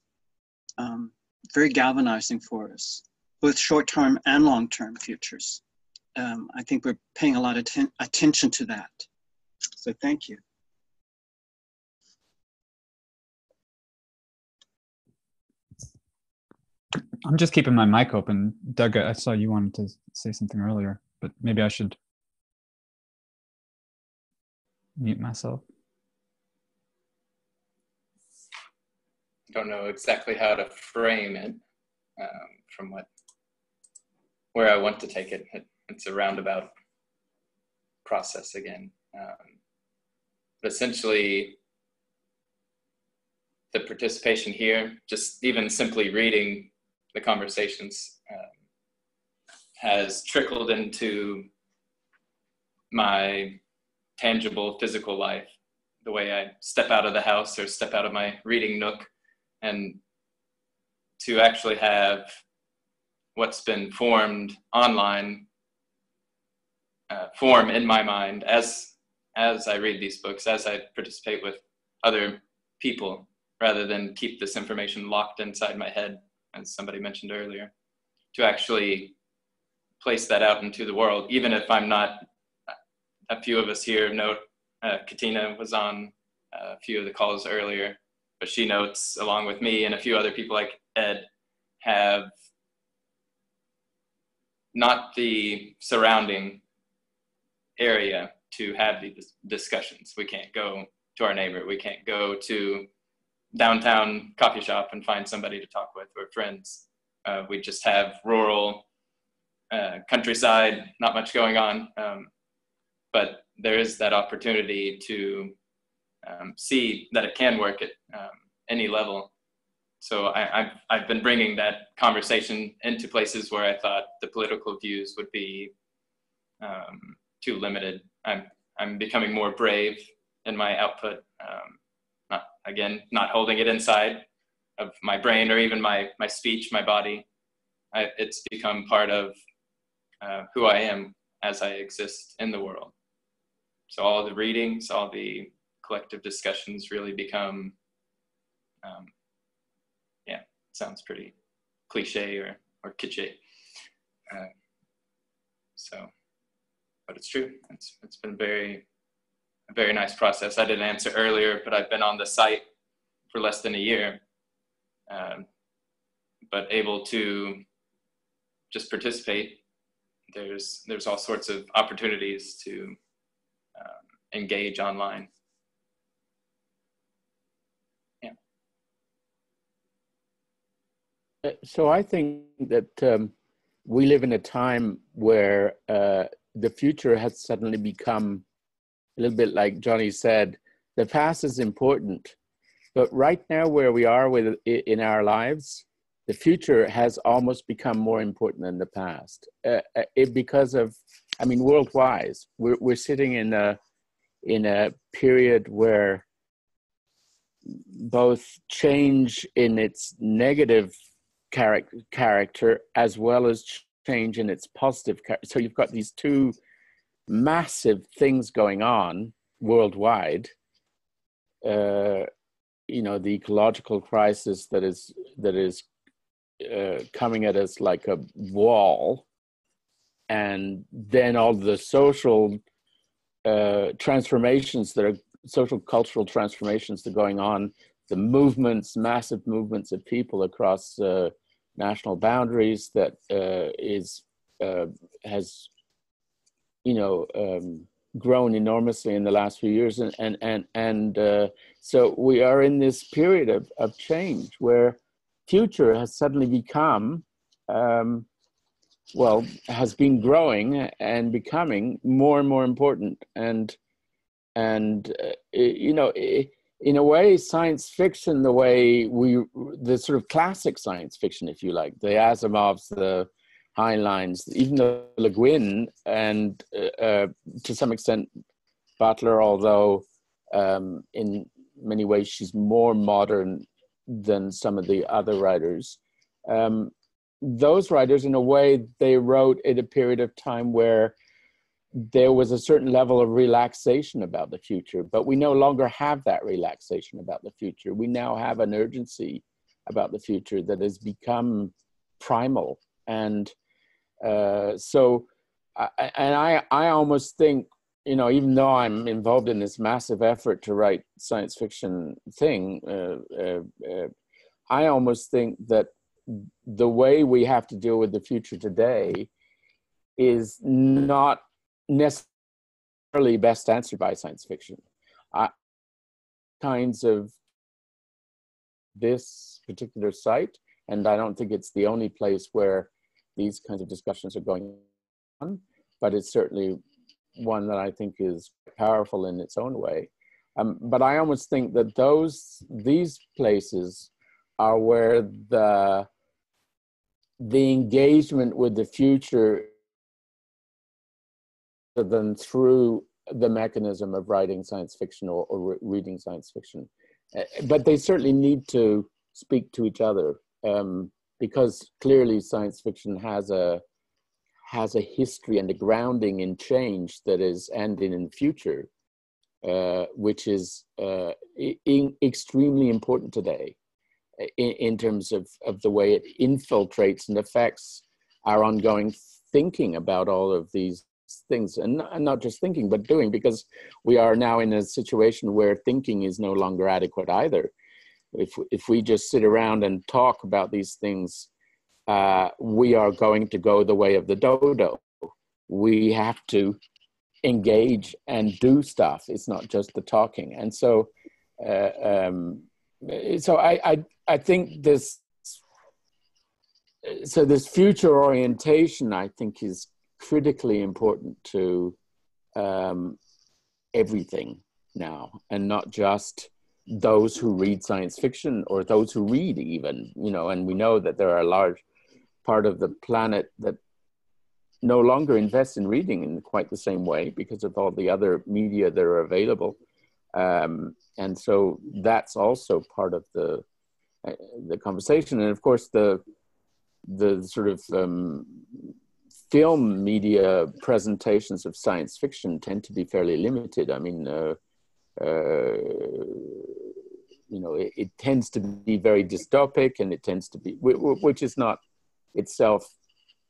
very galvanizing for us, both short-term and long-term futures. I think we're paying a lot of attention to that. So thank you. I'm just keeping my mic open. Doug, I saw you wanted to say something earlier, but maybe I should mute myself. Don't know exactly how to frame it from what where I want to take it. It's a roundabout process again. But essentially, the participation here, just even simply reading the conversations, has trickled into my tangible physical life, the way I step out of the house or step out of my reading nook, and to actually have what's been formed online form in my mind as I read these books, as I participate with other people, rather than keep this information locked inside my head, as somebody mentioned earlier, to actually place that out into the world, even if I'm not. A few of us here note, Katina was on a few of the calls earlier, but she notes, along with me and a few other people like Ed, have not the surrounding area to have these discussions. We can't go to our neighbor. We can't go to downtown coffee shop and find somebody to talk with or friends. We just have rural countryside, not much going on. But there is that opportunity to see that it can work at any level. So I've been bringing that conversation into places where I thought the political views would be too limited. I'm becoming more brave in my output. Not holding it inside of my brain or even my speech, my body. It's become part of who I am as I exist in the world. So all the readings, all the collective discussions really become, sounds pretty cliche or kitschy. But it's true. It's been a very nice process. I didn't answer earlier, but I've been on the site for less than a year, but able to just participate. There's all sorts of opportunities to engage online. Yeah. So I think that we live in a time where the future has suddenly become a little bit like Johnny said. The past is important, but right now where we are in our lives, the future has almost become more important than the past. Because of, worldwide, we're sitting in a period where both change in its negative character as well as change in its positive character. So you've got these two massive things going on worldwide. The ecological crisis that is coming at us like a wall, and then all the social transformations that are social cultural transformations that are going on, the movements, massive movements of people across national boundaries that has grown enormously in the last few years, and so we are in this period of change where future has suddenly become has been growing and becoming more and more important, and in a way, science fiction, the sort of classic science fiction, if you like, the Asimovs, the Heinleins, even the Le Guin, and to some extent Butler, although in many ways she's more modern than some of the other writers. Those writers, in a way, they wrote at a period of time where there was a certain level of relaxation about the future, but we no longer have that relaxation about the future. We now have an urgency about the future that has become primal. And so I almost think, even though I'm involved in this massive effort to write science fiction thing, I almost think that the way we have to deal with the future today is not necessarily best answered by science fiction. Kinds of this particular site, and I don't think it's the only place where these kinds of discussions are going on, but it's certainly one that I think is powerful in its own way. But I almost think that these places are where the engagement with the future than through the mechanism of writing science fiction or reading science fiction. But they certainly need to speak to each other, because clearly science fiction has a history and a grounding in change that is ending in the future, which is extremely important today in terms of the way it infiltrates and affects our ongoing thinking about all of these things, and not just thinking, but doing, because we are now in a situation where thinking is no longer adequate either. If we just sit around and talk about these things, we are going to go the way of the dodo. We have to engage and do stuff. It's not just the talking. And so I think this future orientation, I think, is critically important to everything now, and not just those who read science fiction or those who read even, and we know that there are a large part of the planet that no longer invests in reading in quite the same way because of all the other media that are available. And so that's also part of the conversation. And of course, the sort of film media presentations of science fiction tend to be fairly limited. I mean, it tends to be very dystopic, and it tends to be, which is not itself,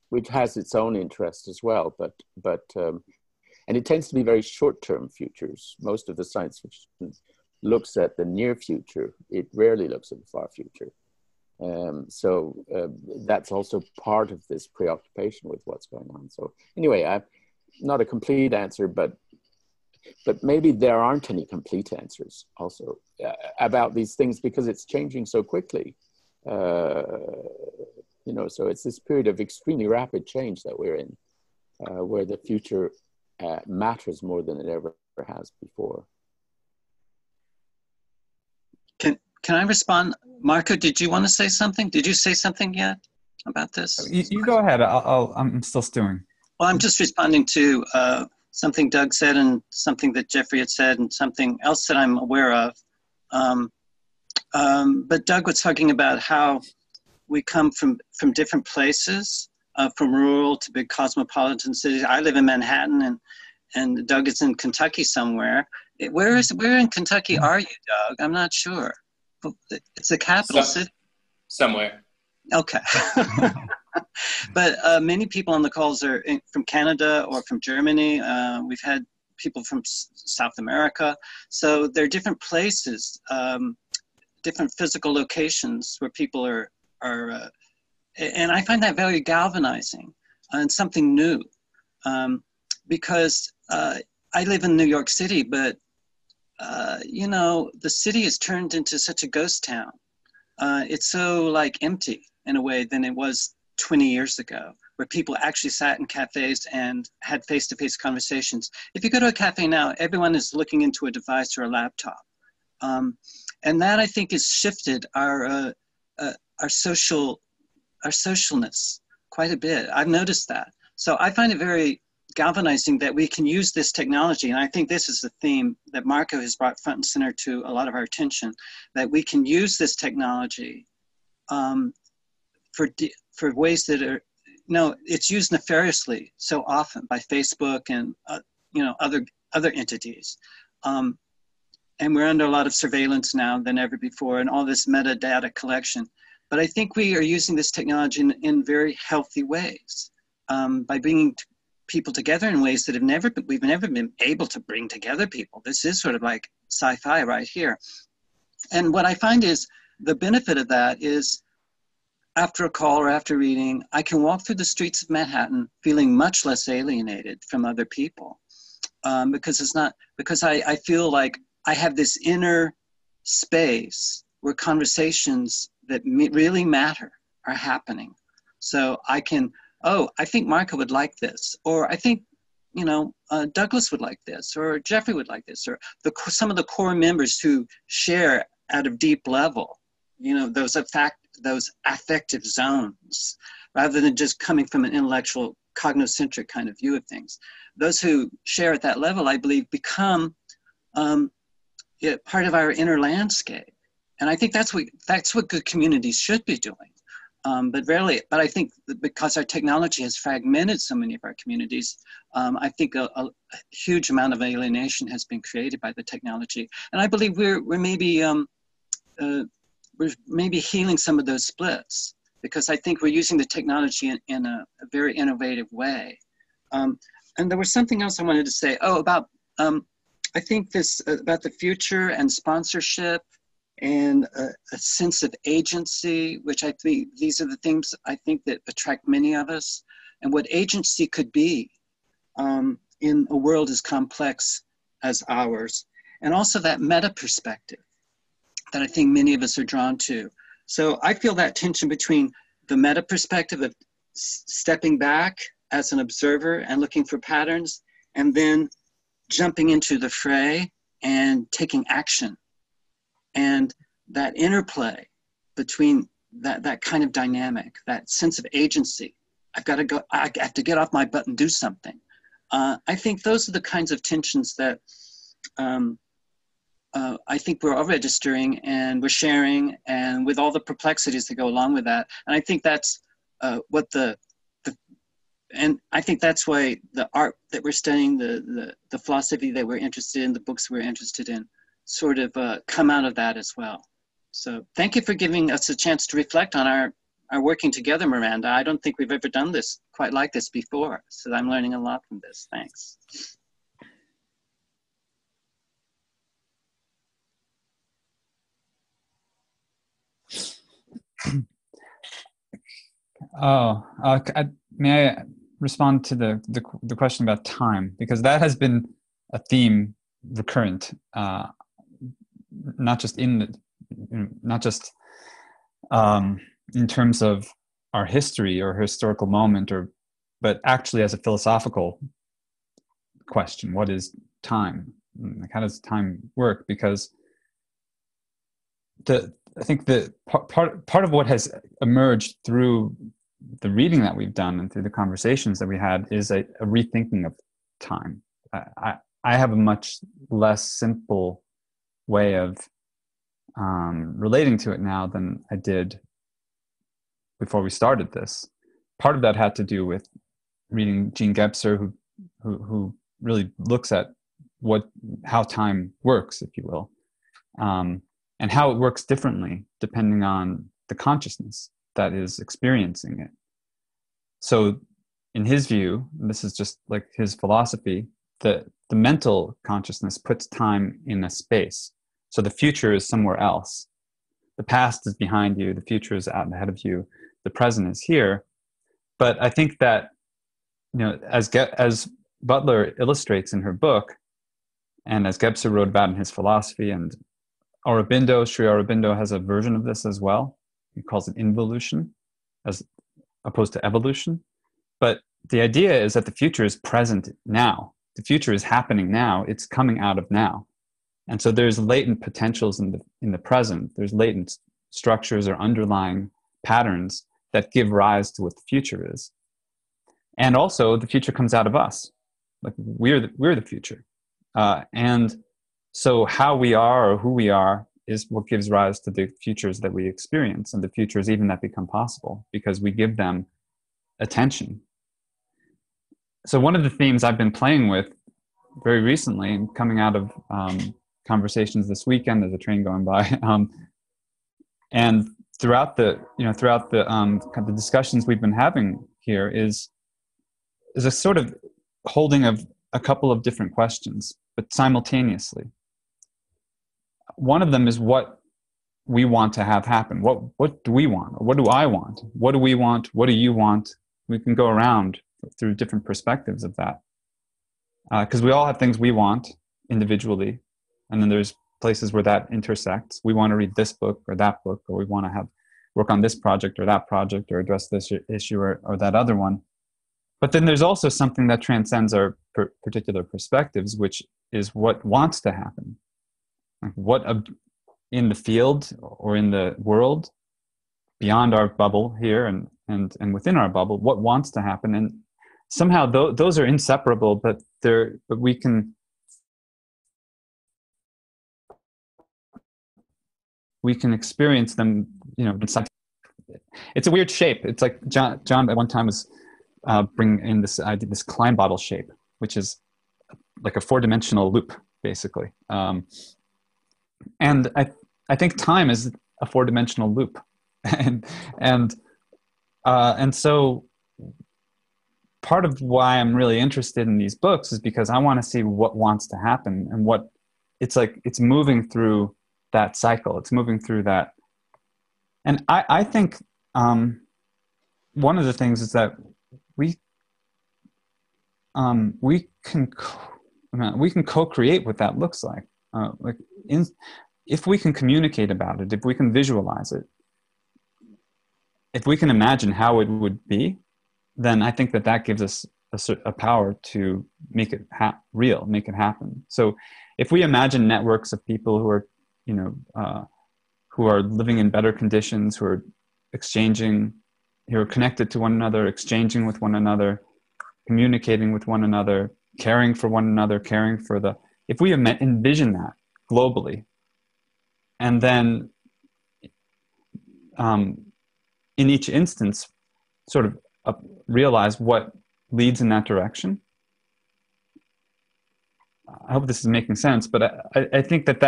which has its own interest as well, but and it tends to be very short-term futures. Most of the science fiction looks at the near future. It rarely looks at the far future. So that's also part of this preoccupation with what's going on. So anyway, not a complete answer, but maybe there aren't any complete answers also about these things, because it's changing so quickly. So it's this period of extremely rapid change that we're in, where the future matters more than it ever has before. Can I respond? Marco, did you want to say something? Did you say something yet about this? You go ahead. I'm still stewing. Well, I'm just responding to something Doug said, and something that Jeffrey had said, and something else that I'm aware of. But Doug was talking about how we come from different places, from rural to big cosmopolitan cities. I live in Manhattan, and Doug is in Kentucky somewhere. Where in Kentucky are you, Doug? I'm not sure. It's the capital city. Somewhere. Okay. But many people on the calls are from Canada or from Germany. We've had people from South America. So there are different places, different physical locations where people are, and I find that very galvanizing and something new, because I live in New York City, but the city has turned into such a ghost town. It's so empty in a way than it was 20 years ago, where people actually sat in cafes and had face-to-face conversations. If you go to a cafe now, everyone is looking into a device or a laptop. And that, I think, has shifted our socialness quite a bit. I've noticed that. So I find it very galvanizing that we can use this technology. And I think this is the theme that Marco has brought front and center to a lot of our attention, that we can use this technology for ways that are, it's used nefariously so often by Facebook and, other entities. And we're under a lot of surveillance now than ever before, and all this metadata collection. But I think we are using this technology in very healthy ways, by bringing people together in ways that we've never been able to bring together people. This is sort of like sci-fi right here. And what I find is the benefit of that is, after a call or after reading, I can walk through the streets of Manhattan feeling much less alienated from other people, because I feel like I have this inner space where conversations that really matter are happening. So I can oh, I think Marco would like this, or I think, Douglas would like this, or Jeffrey would like this, or some of the core members who share at a deep level, those affective zones, rather than just coming from an intellectual, cognocentric kind of view of things. Those who share at that level, I believe, become part of our inner landscape. And I think that's what good communities should be doing. But I think because our technology has fragmented so many of our communities, I think a huge amount of alienation has been created by the technology. And I believe we're maybe healing some of those splits, because I think we're using the technology in a very innovative way. And there was something else I wanted to say. About I think this about the future and sponsorship and a sense of agency, which I think these are the things I think that attract many of us, and what agency could be in a world as complex as ours. And also that meta perspective that I think many of us are drawn to. So I feel that tension between the meta perspective of stepping back as an observer and looking for patterns, and then jumping into the fray and taking action. And that interplay between that kind of dynamic, that sense of agency, I have to get off my butt and do something. I think those are the kinds of tensions that I think we're all registering and we're sharing, and with all the perplexities that go along with that. And I think that's and I think that's why the art that we're studying, the philosophy that we're interested in, the books we're interested in, sort of come out of that as well. So thank you for giving us a chance to reflect on our working together, Miranda. I don't think we've ever done this quite like this before. So I'm learning a lot from this. Thanks. May I respond to the question about time? Because that has been a theme recurrent, not just in terms of our history or historical moment, but actually as a philosophical question. What is time? Like, how does time work? Because I think the part of what has emerged through the reading that we've done and through the conversations that we had is a rethinking of time. I have a much less simple way of relating to it now than I did before we started this. Part of that had to do with reading Jean Gebser, who really looks at how time works, if you will, and how it works differently depending on the consciousness that is experiencing it. So in his view, this is just like his philosophy, the mental consciousness puts time in a space. So the future is somewhere else. The past is behind you. The future is out ahead of you. The present is here. But I think that, as Butler illustrates in her book, and as Gebser wrote about in his philosophy, and Sri Aurobindo has a version of this as well. He calls it involution, as opposed to evolution. But the idea is that the future is present now. The future is happening now. It's coming out of now. And so there's latent potentials in the present. There's latent structures or underlying patterns that give rise to what the future is. And also the future comes out of us. Like we're the future. And so how we are or who we are is what gives rise to the futures that we experience, and the futures even that become possible because we give them attention. So one of the themes I've been playing with very recently, and coming out of conversations this weekend, there's a train going by, and throughout the discussions we've been having here is a sort of holding of a couple of different questions, but simultaneously. One of them is what we want to have happen. What do we want? What do I want? What do we want? What do you want? We can go around through different perspectives of that. Because we all have things we want individually, and then there's places where that intersects. We want to read this book or that book, or we want to work on this project or that project, or address this issue or that other one. But then there's also something that transcends our particular perspectives, which is what wants to happen. Like what in the field or in the world, beyond our bubble here and within our bubble, what wants to happen. And somehow those are inseparable, but we can experience them, inside. It's a weird shape. It's like John at one time was bringing in this idea, this Klein bottle shape, which is like a 4-dimensional loop, basically. And I think time is a 4-dimensional loop, and so part of why I'm really interested in these books is because I want to see what wants to happen and what it's like. It's moving through that cycle. It's moving through that. And I think one of the things is that we can co-create what that looks like. If we can communicate about it, if we can visualize it, if we can imagine how it would be, then I think that gives us a power to make it real, make it happen. So if we imagine networks of people who are, who are living in better conditions, who are exchanging, who are connected to one another, exchanging with one another, communicating with one another, caring for one another, if we envision that globally, and then in each instance sort of realize what leads in that direction. I hope this is making sense, but I think that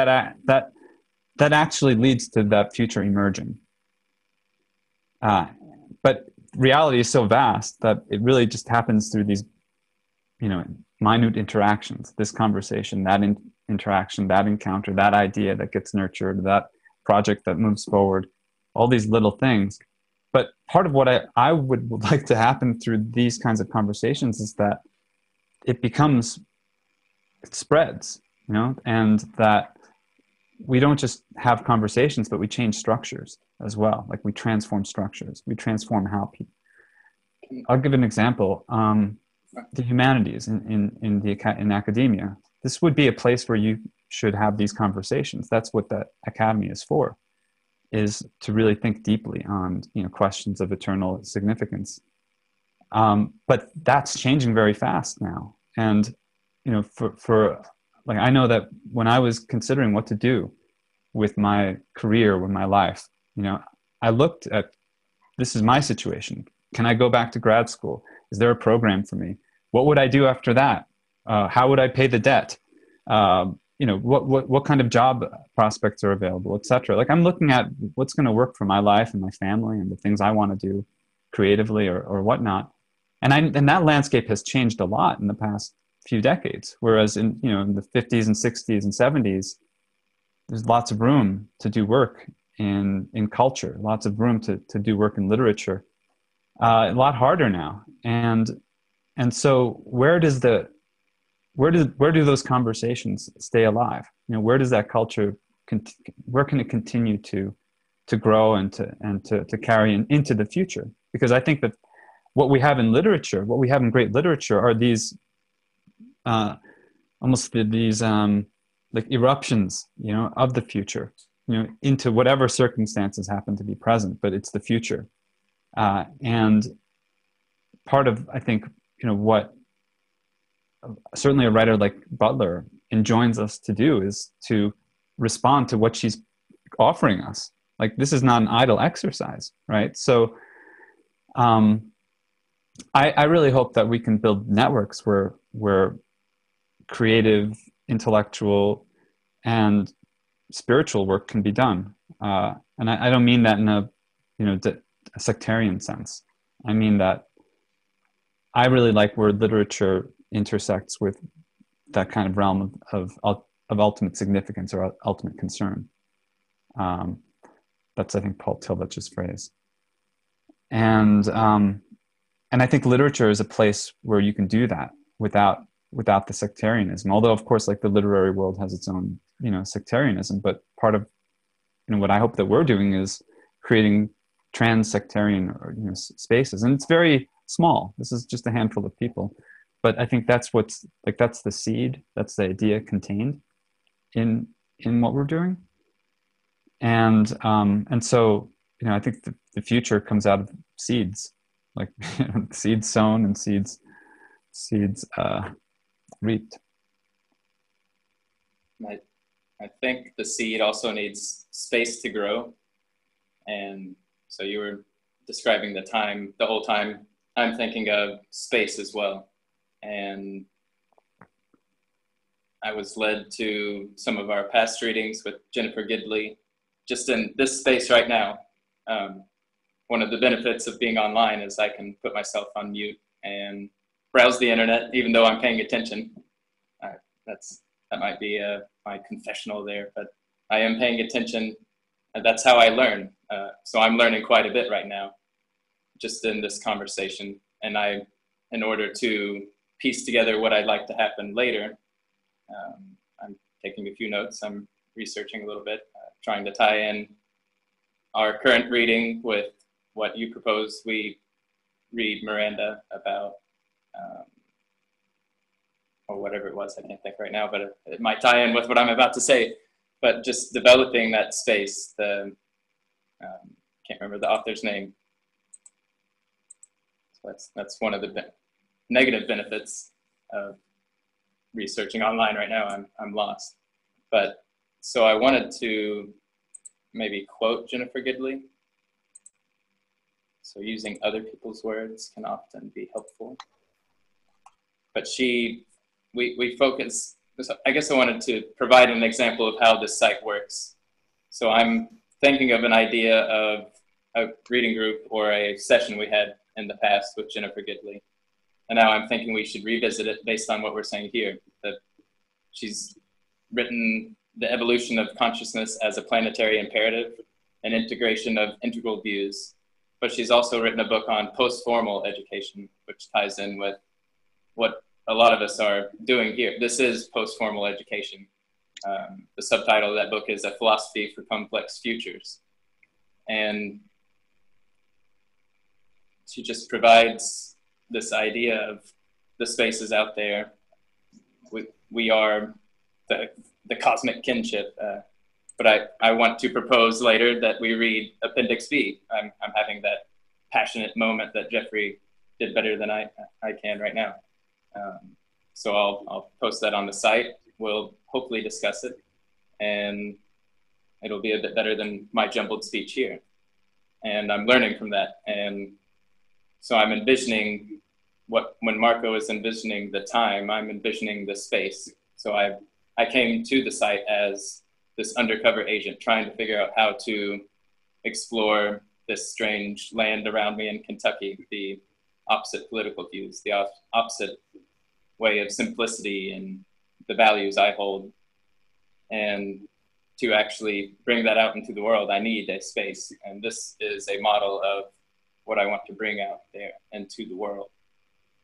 actually leads to that future emerging. But reality is so vast that it really just happens through these, minute interactions, this conversation, that interaction, that encounter, that idea that gets nurtured, that project that moves forward, all these little things. But part of what I would like to happen through these kinds of conversations is that it spreads, and that we don't just have conversations, but we change structures as well. Like we transform structures, we transform how people. I'll give an example. The humanities in academia. This would be a place where you should have these conversations. That's what the academy is for, is to really think deeply on questions of eternal significance. But that's changing very fast now. And for like, I know that when I was considering what to do with my career, with my life, I looked at, this is my situation. Can I go back to grad school? Is there a program for me? What would I do after that? How would I pay the debt? What kind of job prospects are available, et cetera. Like I'm looking at what's going to work for my life and my family and the things I want to do creatively or whatnot. And that landscape has changed a lot in the past few decades. Whereas in the 50s and 60s and 70s, there's lots of room to do work in culture, lots of room to do work in literature. A lot harder now. And so where do those conversations stay alive? Where does that culture where can it continue to grow and to carry into the future? Because I think that what we have in literature, what we have in great literature, are these almost these like eruptions, of the future, into whatever circumstances happen to be present, but it's the future. And part of, I think, what certainly a writer like Butler enjoins us to do is to respond to what she's offering us. Like, this is not an idle exercise, right? So I really hope that we can build networks where creative, intellectual, and spiritual work can be done. And I don't mean that in a sectarian sense. I mean that I really like where literature intersects with that kind of realm of ultimate significance or ultimate concern. That's, I think, Paul Tillich's phrase. And I think literature is a place where you can do that without the sectarianism. Although, of course, like the literary world has its own, sectarianism. But part of, what I hope that we're doing is creating trans-sectarian, spaces. And it's small. This is just a handful of people. But I think that's what's like, that's the seed, that's the idea contained in what we're doing. And so, you know, I think the future comes out of seeds, like seeds sown and seeds reaped. I think the seed also needs space to grow. And so you were describing the whole time I'm thinking of space as well. And I was led to some of our past readings with Jennifer Gidley, just in this space right now. One of the benefits of being online is I can put myself on mute and browse the internet, even though I'm paying attention. That might be my confessional there, but I am paying attention, and that's how I learn. So I'm learning quite a bit right now, just in this conversation. And in order to piece together what I'd like to happen later, I'm taking a few notes. I'm researching a little bit, trying to tie in our current reading with what you propose we read Miranda about, or whatever it was. I can't think right now, but it might tie in with what I'm about to say. But just developing that space, can't remember the author's name. So that's one of the negative benefits of researching online right now. I'm lost. But so I wanted to maybe quote Jennifer Gidley. So using other people's words can often be helpful. But we focus, I guess I wanted to provide an example of how this site works. So I'm thinking of an idea of a reading group or a session we had in the past with Jennifer Gidley. And now I'm thinking we should revisit it based on what we're saying here, that she's written The Evolution of Consciousness as a Planetary Imperative, an integration of integral views. But she's also written a book on post-formal education, which ties in with what a lot of us are doing here. This is post-formal education. The subtitle of that book is A Philosophy for Complex Futures. And she just provides this idea of the spaces out there. We are the cosmic kinship. But I want to propose later that we read Appendix B. I'm having that passionate moment that Jeffrey did better than I can right now. So I'll post that on the site. We'll hopefully discuss it, and it'll be a bit better than my jumbled speech here. And I'm learning from that. And so I'm envisioning when Marco is envisioning the time, I'm envisioning the space. So I came to the site as this undercover agent trying to figure out how to explore this strange land around me in Kentucky, the opposite political views, the opposite way of simplicity and the values I hold. And to actually bring that out into the world, I need a space. And this is a model of what I want to bring out there into the world.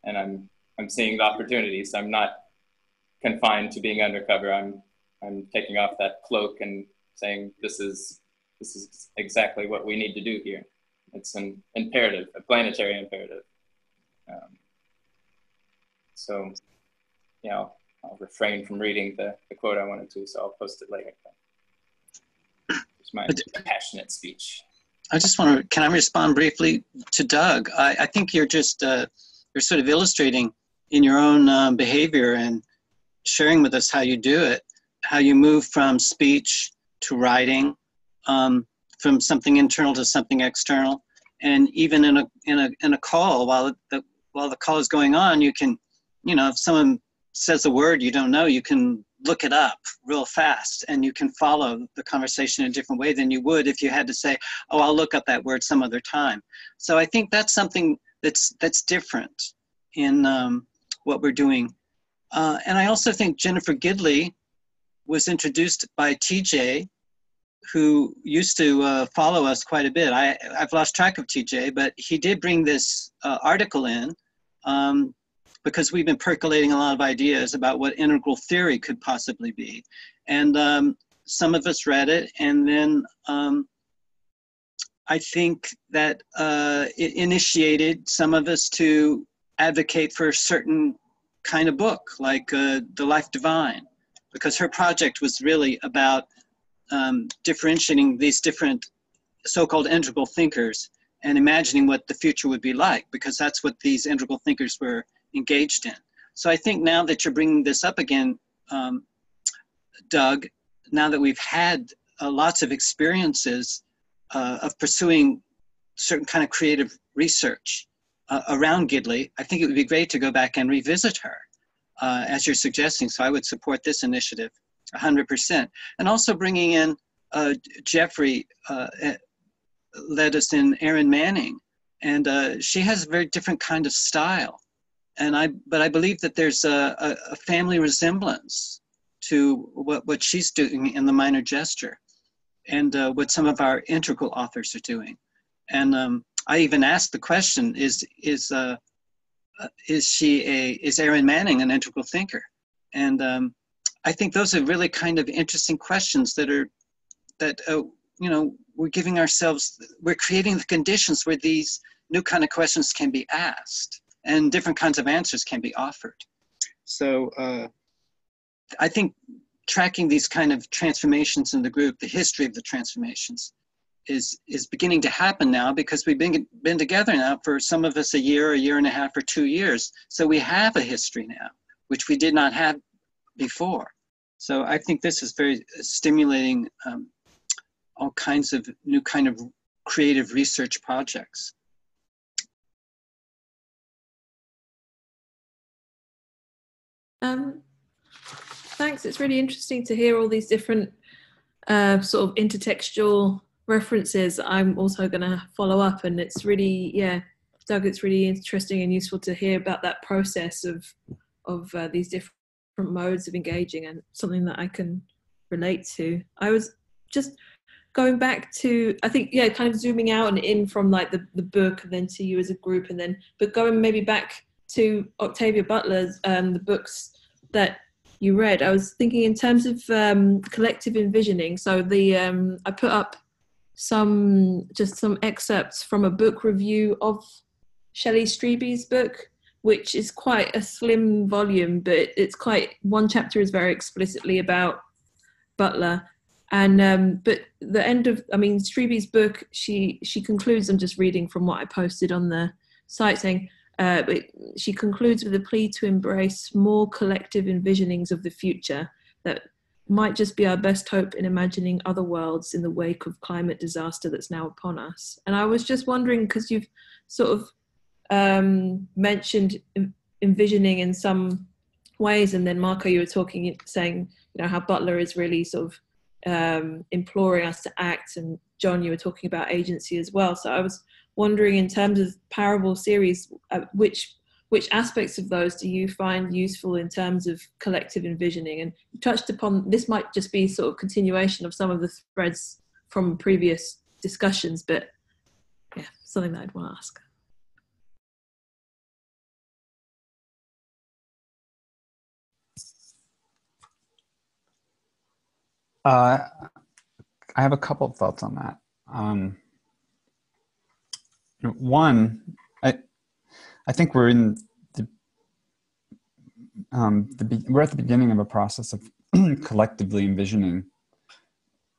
And I'm seeing the opportunities. I'm not confined to being undercover. I'm taking off that cloak and saying, this is exactly what we need to do here. It's an imperative, a planetary imperative. So, yeah, I'll refrain from reading the quote I wanted to, so I'll post it later. It's my passionate speech. I just want to, can I respond briefly to Doug? I think you're just, you're sort of illustrating in your own behavior and sharing with us how you do it, how you move from speech to writing, from something internal to something external. And even in a call, while the call is going on, you can, if someone says a word you don't know, you can look it up real fast, and you can follow the conversation in a different way than you would if you had to say, oh, I'll look up that word some other time. So I think that's something that's different in what we're doing. And I also think Jennifer Gidley was introduced by TJ, who used to follow us quite a bit. I've lost track of TJ, but he did bring this article in because we've been percolating a lot of ideas about what integral theory could possibly be. And some of us read it, and then I think that it initiated some of us to advocate for a certain kind of book, like The Life Divine, because her project was really about differentiating these different so-called integral thinkers and imagining what the future would be like, because that's what these integral thinkers were engaged in. So I think now that you're bringing this up again, Doug, now that we've had lots of experiences of pursuing certain kind of creative research around Gidley, I think it would be great to go back and revisit her, as you're suggesting. So I would support this initiative 100%. And also bringing in Jeffrey led us in Erin Manning, and she has a very different kind of style. But I believe that there's a family resemblance to what she's doing in The Minor Gesture, and what some of our integral authors are doing. And I even asked the question: Is Erin Manning an integral thinker? And I think those are really kind of interesting questions that we're giving ourselves. We're creating the conditions where these new kind of questions can be asked, and different kinds of answers can be offered. So I think tracking these kind of transformations in the group, the history of the transformations, is beginning to happen now, because we've been together now for some of us a year and a half, or 2 years. So we have a history now, which we did not have before. So I think this is very stimulating all kinds of new kind of creative research projects. Thanks. It's really interesting to hear all these different sort of intertextual references. I'm also going to follow up, and it's really, Doug, it's really interesting and useful to hear about that process of these different modes of engaging, and something that I can relate to. I was just going back to, I think, kind of zooming out and in from like the book, and then to you as a group, and then, but going maybe back to Octavia Butler's, the books that you read. I was thinking in terms of collective envisioning. So I put up some excerpts from a book review of Shelley Streeby's book, which is quite a slim volume, but it's one chapter is very explicitly about Butler. And but the end of, Streeby's book, she concludes, I'm just reading from what I posted on the site, saying, but she concludes with a plea to embrace more collective envisionings of the future that might just be our best hope in imagining other worlds in the wake of climate disaster that's now upon us. And I was just wondering, because you've sort of mentioned envisioning in some ways, and then Marco, you were saying, how Butler is really sort of imploring us to act, and John, you were talking about agency as well. So I was wondering, in terms of parable series, which aspects of those do you find useful in terms of collective envisioning? And you touched upon, this might just be sort of continuation of some of the threads from previous discussions, but something that I'd want to ask. I have a couple of thoughts on that. One, I think we're in we're at the beginning of a process of collectively envisioning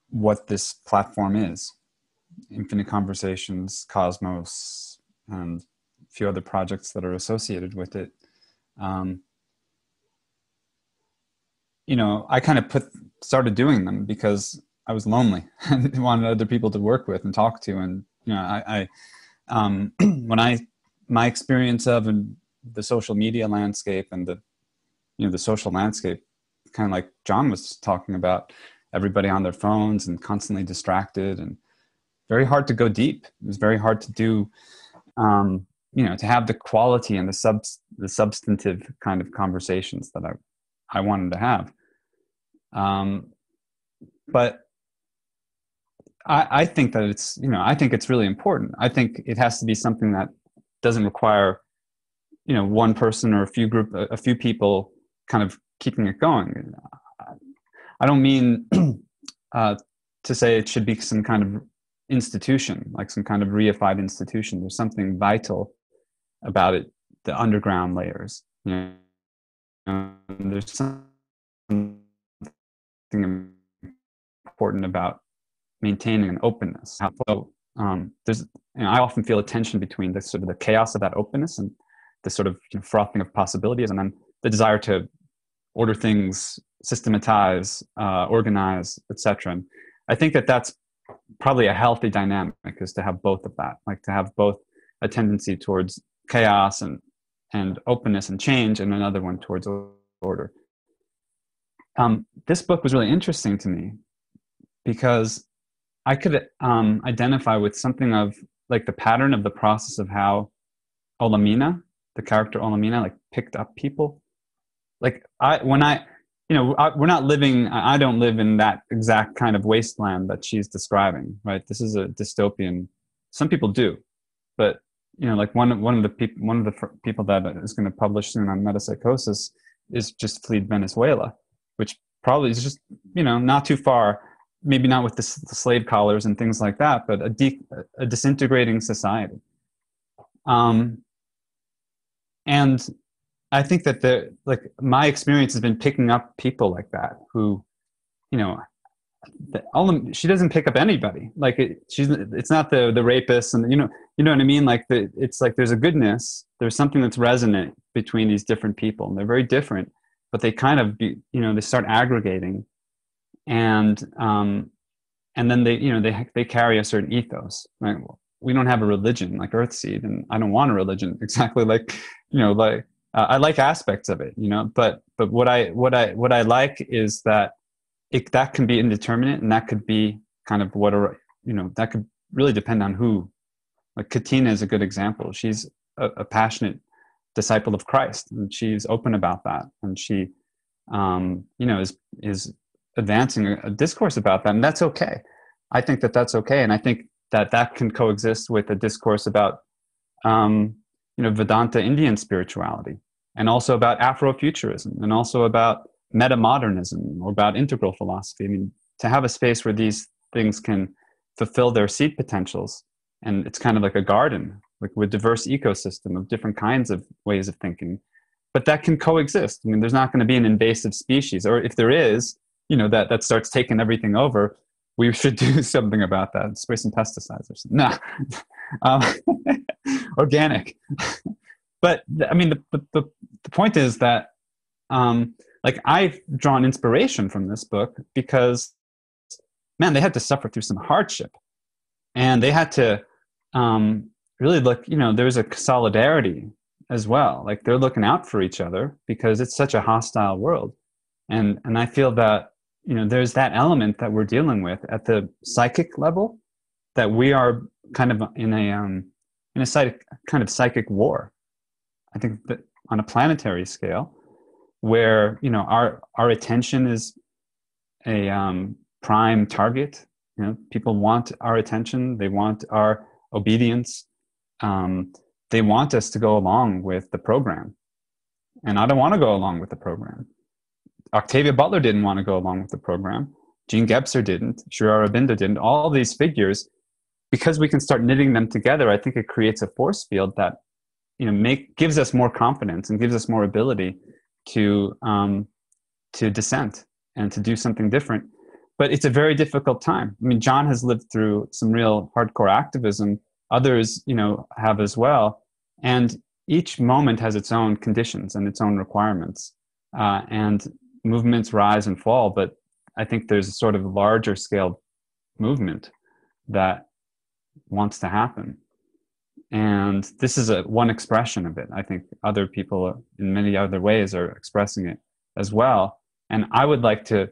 what this platform is. Infinite Conversations, Cosmos, and a few other projects that are associated with it. I kind of started doing them because I was lonely and wanted other people to work with and talk to. And, my experience of the social media landscape and the social landscape, kind of like John was talking about, everybody on their phones and constantly distracted, and very hard to go deep. It was very hard to do, to have the quality and the substantive kind of conversations that I wanted to have. But I think that it's, I think it's really important. I think it has to be something that doesn't require, one person or a few people kind of keeping it going. I don't mean to say it should be some kind of institution, like some kind of reified institution. There's something vital about it, the underground layers. You know, there's something important about maintaining an openness. So there's, I often feel a tension between the sort of the chaos of that openness and the sort of frothing of possibilities, and then the desire to order things, systematize, organize, etc. And I think that that's probably a healthy dynamic, is to have both of that, like to have both a tendency towards chaos and openness and change, and another one towards order. This book was really interesting to me because I could identify with something of like the pattern of the process of how Olamina, the character Olamina, like picked up people. Like we're not living, I don't live in that exact kind of wasteland that she's describing, right? This is a dystopian. Some people do, but like one of the people that is going to publish soon on metapsychosis is just fled Venezuela, which probably is just not too far, maybe not with the slave collars and things like that, but a disintegrating society. And I think that my experience has been picking up people like that who, she doesn't pick up anybody. Like it's not the rapist, and you know what I mean. Like it's like there's a goodness, there's something that's resonant between these different people, and they're very different, but they kind of they start aggregating, and then they carry a certain ethos. Right? We don't have a religion like Earthseed, and I don't want a religion exactly like I like aspects of it, but what I like is that that can be indeterminate, and that could be kind of that could really depend on who. Like Katina is a good example. She's a passionate disciple of Christ, and she's open about that, and she is advancing a discourse about that, and that's okay. I think that that's okay, and I think that can coexist with a discourse about Vedanta Indian spirituality, and also about Afrofuturism, and also about metamodernism, or about integral philosophy. I mean, to have a space where these things can fulfill their seed potentials, and it's kind of like a garden, like with diverse ecosystem of different kinds of ways of thinking, but that can coexist. I mean, there's not going to be an invasive species, or if there is, that starts taking everything over, we should do something about that. Spray some pesticides or something. No, organic. But I mean, the point is that, like, I've drawn inspiration from this book because, man, they had to suffer through some hardship, and they had to really look. There's a solidarity as well. Like, they're looking out for each other because it's such a hostile world, and I feel that there's that element that we're dealing with at the psychic level, that we are kind of in a kind of psychic war. I think that on a planetary scale, where our attention is a prime target. People want our attention. They want our obedience. They want us to go along with the program, and I don't want to go along with the program. Octavia Butler didn't want to go along with the program. Jean Gebser didn't. Sri Aurobindo didn't. All these figures, because we can start knitting them together, I think it creates a force field that gives us more confidence and gives us more ability to dissent and to do something different. But it's a very difficult time. I mean, John has lived through some real hardcore activism. Others, have as well. And each moment has its own conditions and its own requirements. And movements rise and fall. But I think there's a sort of larger scale movement that wants to happen. And this is one expression of it. I think other people in many other ways are expressing it as well. And I would like to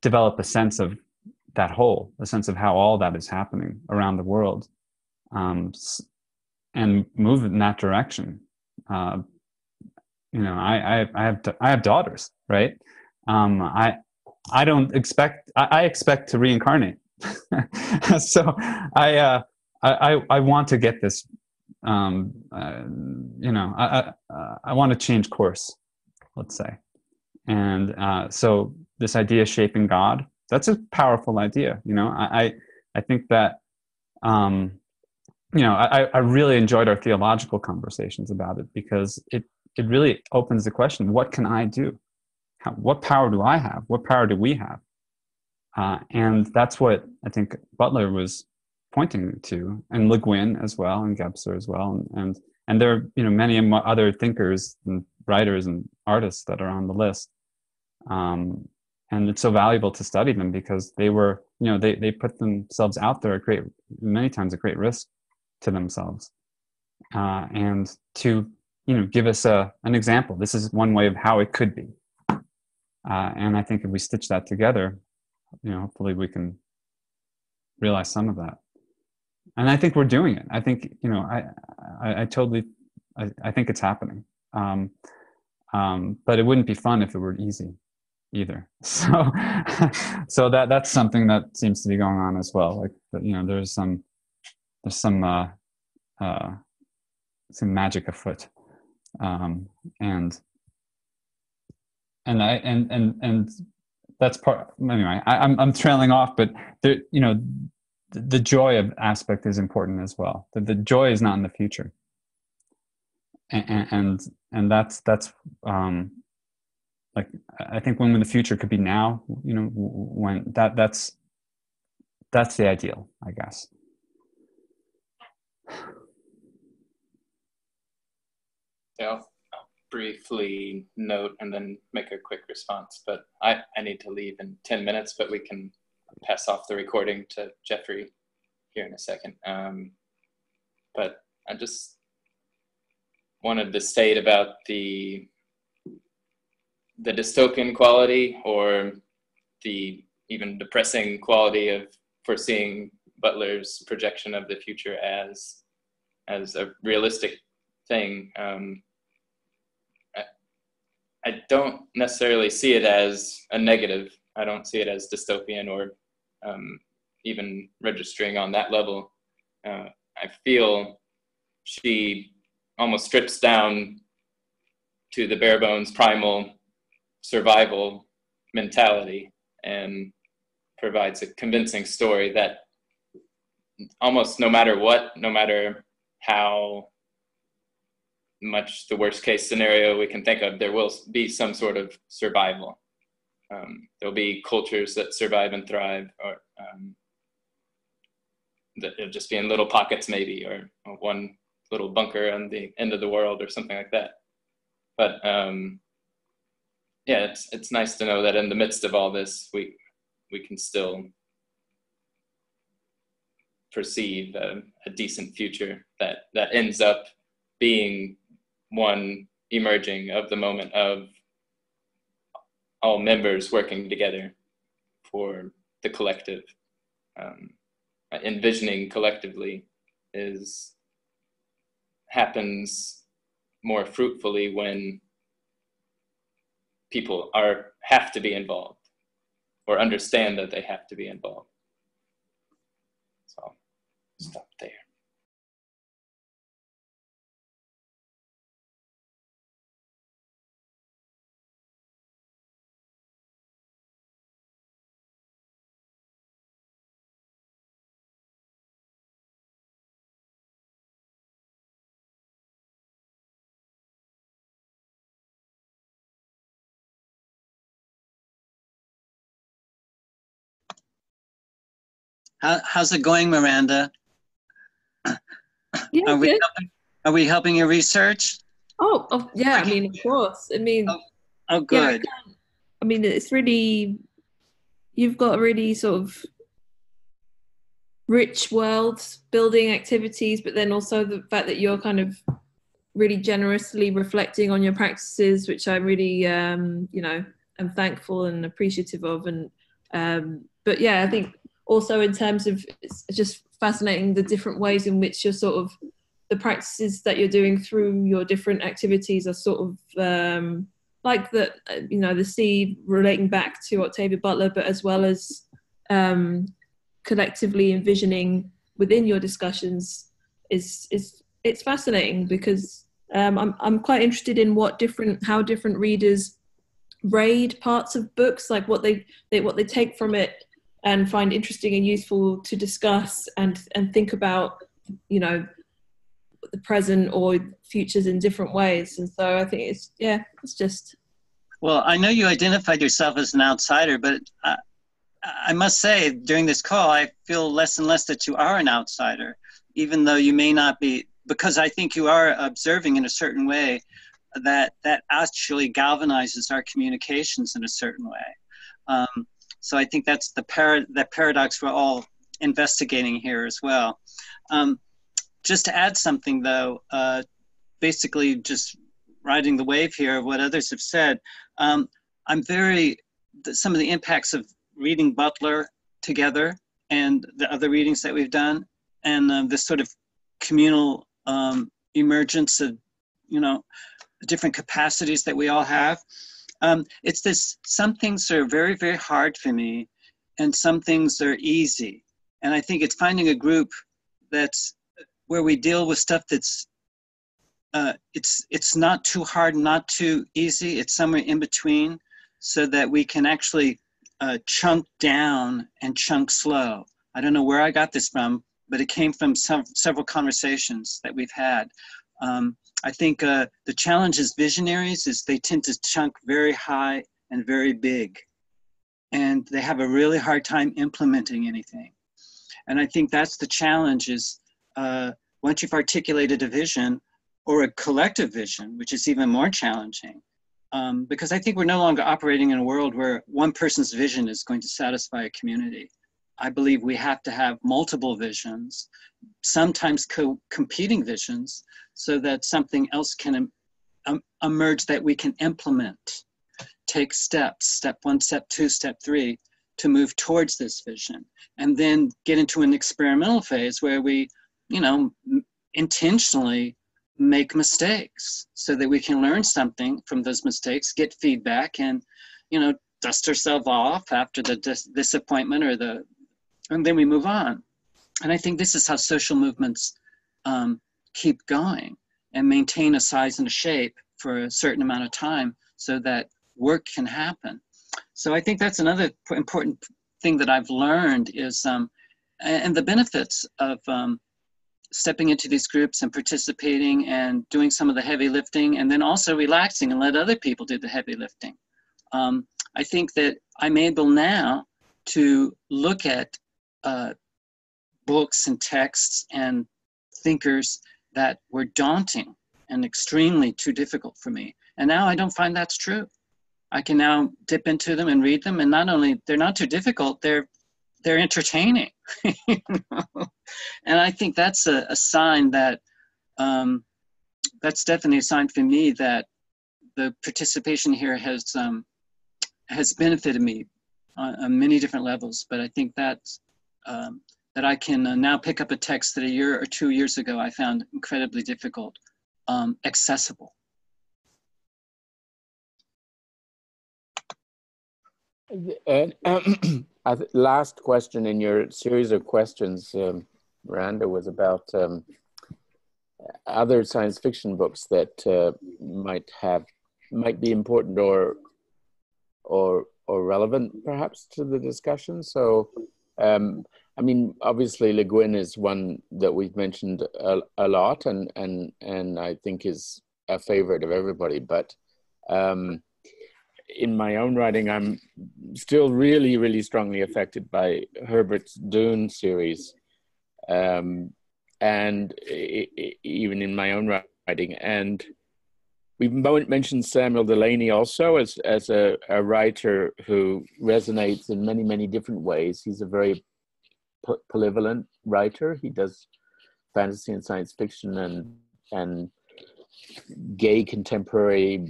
develop a sense of that whole, a sense of how all that is happening around the world, and move in that direction. I have daughters, right? I expect to reincarnate. So I want to get this, I want to change course, let's say. And so this idea of shaping God, that's a powerful idea. I think that I really enjoyed our theological conversations about it, because it really opens the question: what can I do? What power do I have? What power do we have? And that's what I think Butler was pointing to, and Le Guin as well, and Gebser as well, and there are many other thinkers and writers and artists that are on the list. And it's so valuable to study them, because they were, they put themselves out there many times at great risk to themselves, and to give us an example. This is one way of how it could be, and I think if we stitch that together, hopefully we can realize some of that. And I think we're doing it. I think I think it's happening. But it wouldn't be fun if it were easy either. So that's something that seems to be going on as well. Like, there's some magic afoot, and that's part. Anyway, I'm trailing off, but the joy of aspect is important as well. The joy is not in the future, and that's like, I think when the future could be now, when that's the ideal, I guess. Yeah, I'll briefly note and then make a quick response, but I need to leave in 10 minutes, but we can pass off the recording to Jeffrey here in a second. But I just wanted to state about the dystopian quality, or the even depressing quality of foreseeing Butler's projection of the future as a realistic thing. I don't necessarily see it as a negative. I don't see it as dystopian, or even registering on that level. I feel she almost strips down to the bare bones primal survival mentality and provides a convincing story that almost no matter what, no matter how much the worst case scenario we can think of, there will be some sort of survival. There'll be cultures that survive and thrive, or that it'll just be in little pockets maybe, or one little bunker on the end of the world or something like that. But yeah, it's nice to know that in the midst of all this, we can still perceive a decent future that ends up being one emerging of the moment of all members working together for the collective. Envisioning collectively happens more fruitfully when people have to be involved, or understand that they have to be involved. So I'll stop there. How's it going, Miranda? Yeah, good. Are we helping your research? Oh yeah, I mean, of course. I mean, oh good. Yeah, I mean, it's really, you've got a really sort of rich world building activities, but then also the fact that you're kind of really generously reflecting on your practices, which I really, am thankful and appreciative of. And but yeah, I think also in terms of, it's just fascinating the different ways in which you're sort of, the practices that you're doing through your different activities are sort of like the, the sea relating back to Octavia Butler, but as well as collectively envisioning within your discussions it's fascinating, because I'm quite interested in how different readers raid parts of books, like what they take from it, and find interesting and useful to discuss and think about, you know, the present or futures in different ways. And so I think it's just. Well, I know you identified yourself as an outsider, but I must say during this call, I feel less and less that you are an outsider, even though you may not be, because I think you are observing in a certain way that actually galvanizes our communications in a certain way. So I think that's the paradox we're all investigating here as well. Just to add something though, basically just riding the wave here of what others have said, some of the impacts of reading Butler together and the other readings that we've done, and this sort of communal emergence of, you know, the different capacities that we all have. It's this, some things are very, very hard for me and some things are easy. And I think it's finding a group that's where we deal with stuff that's, it's not too hard, not too easy. It's somewhere in between, so that we can actually chunk down and chunk slow. I don't know where I got this from, but it came from several conversations that we've had. I think the challenge as visionaries is they tend to chunk very high and very big, and they have a really hard time implementing anything. And I think that's the challenge is once you've articulated a vision or a collective vision, which is even more challenging, because I think we're no longer operating in a world where one person's vision is going to satisfy a community. I believe we have to have multiple visions, sometimes competing visions, so that something else can emerge that we can implement, take steps, step 1, step 2, step 3, to move towards this vision, and then get into an experimental phase where we, you know, intentionally make mistakes so that we can learn something from those mistakes, get feedback, and, you know, dust ourselves off after the disappointment and then we move on. And I think this is how social movements keep going and maintain a size and a shape for a certain amount of time so that work can happen. So I think that's another important thing that I've learned is, and the benefits of stepping into these groups and participating and doing some of the heavy lifting, and then also relaxing and let other people do the heavy lifting. I think that I'm able now to look at books and texts and thinkers that were daunting and extremely too difficult for me. And now I don't find that's true. I can now dip into them and read them, and not only, they're not too difficult, they're entertaining. You know? And I think that's a sign that, that's definitely a sign for me that the participation here has benefited me on many different levels. But I think that's, that I can now pick up a text that a year or 2 years ago I found incredibly difficult, accessible. And last question in your series of questions, Miranda, was about other science fiction books that might be important or relevant perhaps to the discussion. So, I mean, obviously Le Guin is one that we've mentioned a lot, and I think is a favorite of everybody. But in my own writing, I'm still really, really strongly affected by Herbert's Dune series, and even in my own writing. And we've mentioned Samuel Delany also as a writer who resonates in many, many different ways. He's a very polyvalent writer. He does fantasy and science fiction and gay contemporary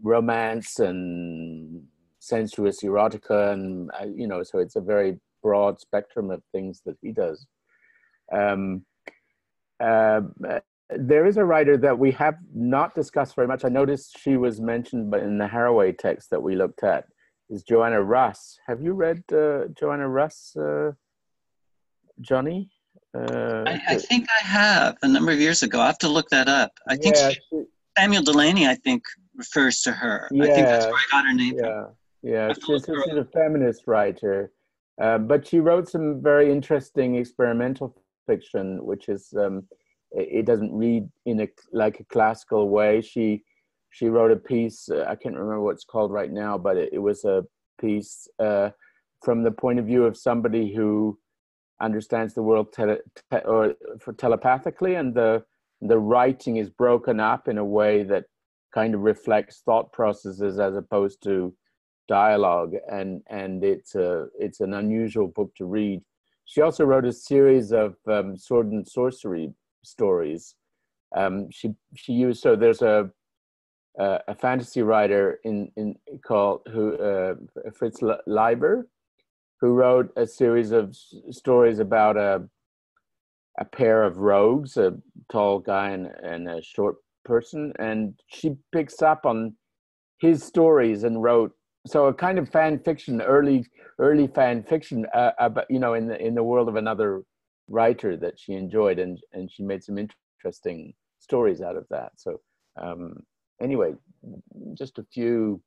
romance and sensuous erotica, and you know, so it's a very broad spectrum of things that he does. There is a writer that we have not discussed very much. I noticed she was mentioned, but in the Haraway text that we looked at, is Joanna Russ. Have you read Joanna Russ, Johnny? I think I have a number of years ago. I have to look that up. I think Samuel Delany, I think, refers to her. Yeah, I think that's where I got her name from. Yeah, she's a feminist writer, but she wrote some very interesting experimental fiction, which is it doesn't read in like a classical way. She wrote a piece. I can't remember what it's called right now, but it was a piece from the point of view of somebody who understands the world telepathically, and the writing is broken up in a way that kind of reflects thought processes as opposed to dialogue, and it's an unusual book to read. She also wrote a series of sword and sorcery stories. She used, so there's a fantasy writer called Fritz Leiber, who wrote a series of stories about a pair of rogues, a tall guy and a short person, and she picks up on his stories and wrote a kind of fan fiction, early fan fiction, about, in the world of another writer that she enjoyed, and she made some interesting stories out of that. So anyway, just a few.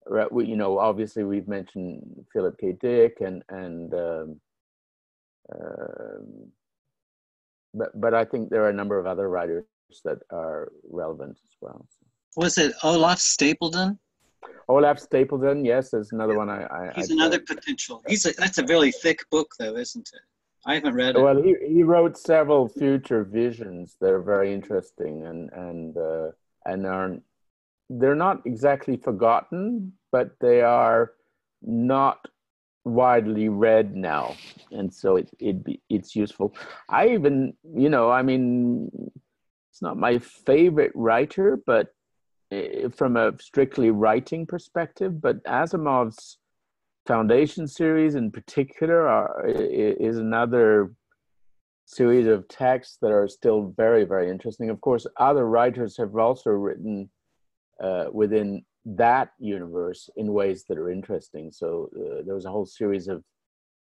Obviously we've mentioned Philip K. Dick but I think there are a number of other writers that are relevant as well. Was it Olaf Stapledon? Olaf Stapledon, yes, there's another one. He's another potential. That's a really thick book, though, isn't it? I haven't read it. Well, he wrote several future visions that are very interesting, and they're not exactly forgotten, but they are not widely read now, and so it's useful. I even, it's not my favorite writer, but from a strictly writing perspective, but Asimov's Foundation series in particular is another series of texts that are still very, very interesting. Of course, other writers have also written within that universe in ways that are interesting. So there was a whole series of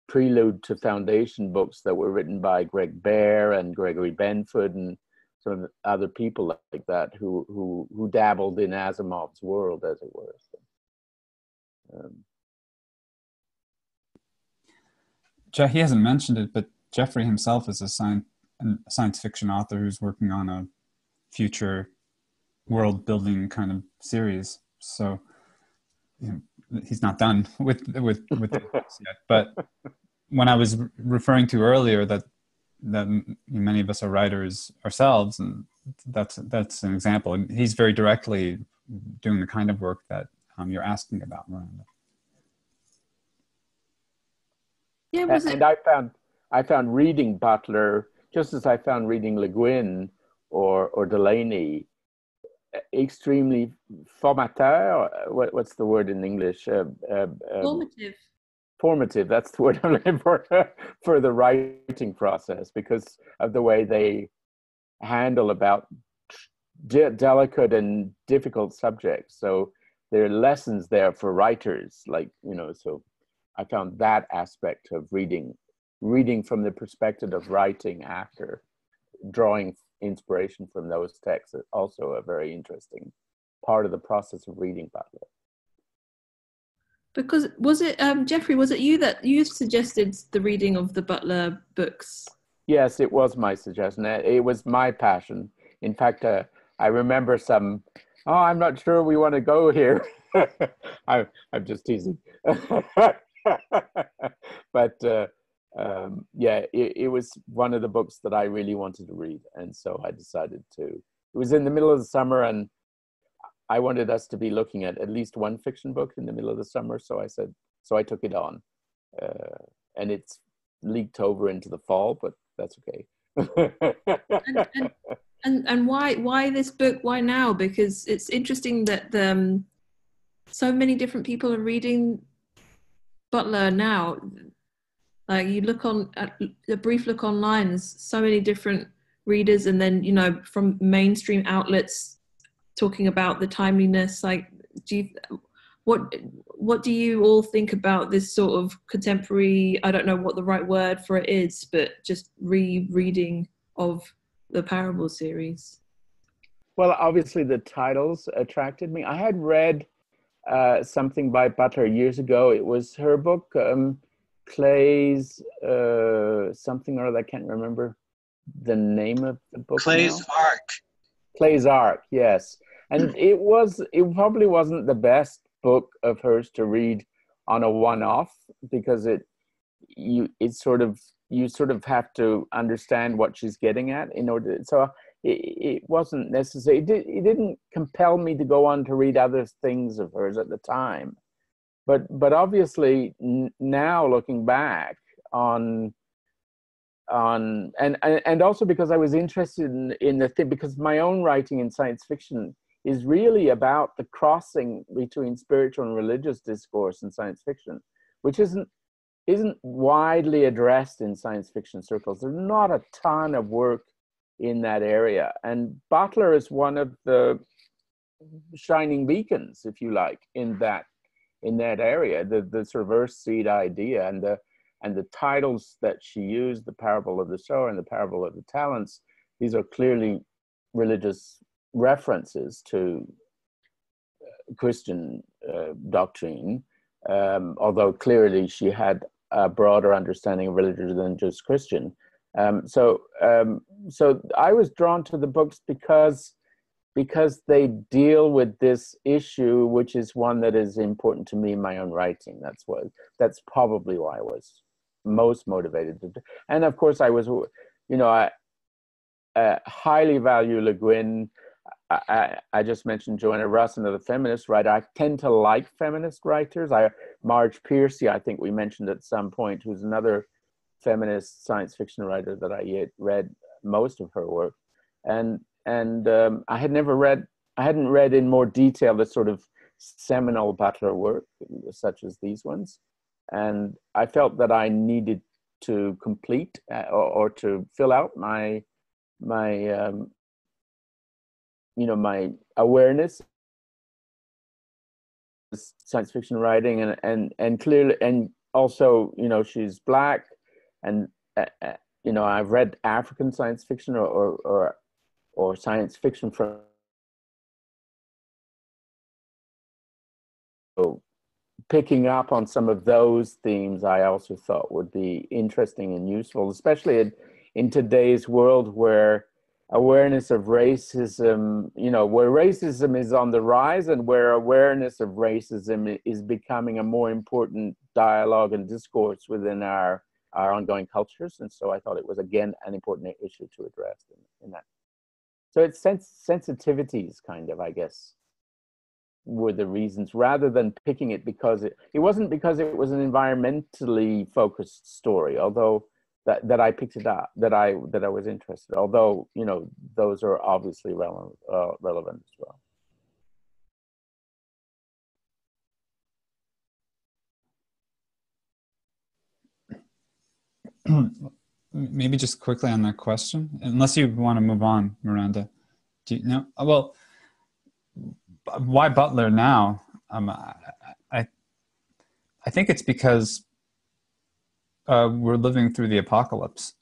prelude to Foundation books that were written by Greg Bear and Gregory Benford and some other people like that who dabbled in Asimov's world, as it were. So, he hasn't mentioned it, but Jeffrey himself is a science fiction author who's working on a future world building kind of series. So he's not done with this yet. But when I was referring to earlier that many of us are writers ourselves, and that's an example. And he's very directly doing the kind of work that you're asking about, Miranda. Yeah, and I found reading Butler, just as I found reading Le Guin or Delaney, extremely formateur. What's the word in English? Formative. Formative. That's the word I'm looking for the writing process, because of the way they handle about delicate and difficult subjects. So there are lessons there for writers, so I found that aspect of reading from the perspective of writing after drawing inspiration from those texts is also a very interesting part of the process of reading Butler. Because was it Jeffrey? Was it you that you suggested the reading of the Butler books? Yes, it was my suggestion. It was my passion. In fact, I remember some. Oh, I'm not sure we want to go here. I'm just teasing. But yeah, it was one of the books that I really wanted to read, and so I decided to. It was in the middle of the summer, and I wanted us to be looking at least one fiction book in the middle of the summer. So I took it on, and it's leaked over into the fall, but that's okay. and why this book? Why now? Because it's interesting that so many different people are reading Butler now. Like you look on a brief look online, there's so many different readers, and then from mainstream outlets talking about the timeliness. Like, what do you all think about this sort of contemporary? I don't know what the right word for it is, but just rereading of the Parable series. Well, obviously the titles attracted me. I had read something by Butler years ago. It was her book, Clay's something or other. I can't remember the name of the book Clay's now. Ark. Clay's Ark, yes. And it probably wasn't the best book of hers to read on a one-off, because you sort of have to understand what she's getting at in order. So it wasn't necessary. It didn't compel me to go on to read other things of hers at the time. But obviously now looking back on and also because I was interested in the thing, because my own writing in science fiction is really about the crossing between spiritual and religious discourse in science fiction, which isn't widely addressed in science fiction circles. There's not a ton of work in that area, and Butler is one of the shining beacons, if you like, in that area. The sort of earth seed idea and the titles that she used, the parable of the sower and the parable of the talents, these are clearly religious references to Christian doctrine, although clearly she had a broader understanding of religion than just Christian. So I was drawn to the books because they deal with this issue, which is one that is important to me in my own writing. That's probably why I was most motivated to do. And of course I was, I highly value Le Guin. I just mentioned Joanna Russ, another feminist writer. I tend to like feminist writers. Marge Piercy, I think we mentioned at some point, who's another feminist science fiction writer that I read most of her work. And I hadn't read in more detail the sort of seminal Butler work, such as these ones. And I felt that I needed to complete or to fill out my awareness of science fiction writing, and clearly, and also, she's Black, and I've read African science fiction or science fiction from picking up on some of those themes. I also thought would be interesting and useful, especially in today's world where awareness of racism, where racism is on the rise and where awareness of racism is becoming a more important dialogue and discourse within our ongoing cultures. And so I thought it was, again, an important issue to address in that. So it's sensitivities, kind of, I guess, were the reasons, rather than picking it because it wasn't because it was an environmentally focused story, although that I picked it up, that I was interested, although, those are obviously relevant as well. Maybe just quickly on that question, unless you want to move on, Miranda. Do you know? Well, why Butler now? I think it's because we're living through the apocalypse.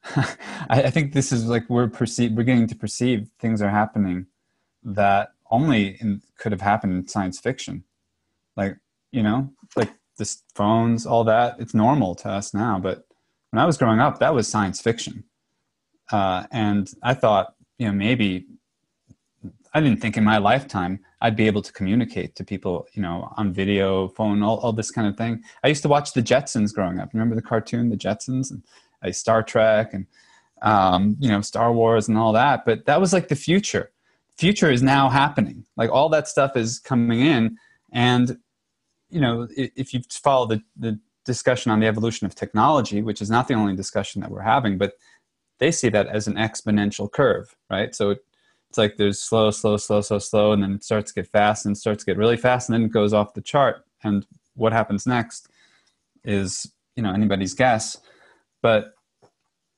I think this is like we're beginning to perceive things are happening that only could have happened in science fiction. Like, like this phones, all that, it's normal to us now. But when I was growing up, that was science fiction. And I thought, maybe I didn't think in my lifetime I'd be able to communicate to people, on video, phone, all this kind of thing. I used to watch the Jetsons growing up. Remember the cartoon, the Jetsons, and Star Trek, and Star Wars and all that. But that was like the future. Future is now happening. Like all that stuff is coming in, and if you follow the discussion on the evolution of technology, which is not the only discussion that we're having, but they see that as an exponential curve, right? So it's like there's slow, and then it starts to get fast, and starts to get really fast, and then it goes off the chart. And what happens next is, anybody's guess. But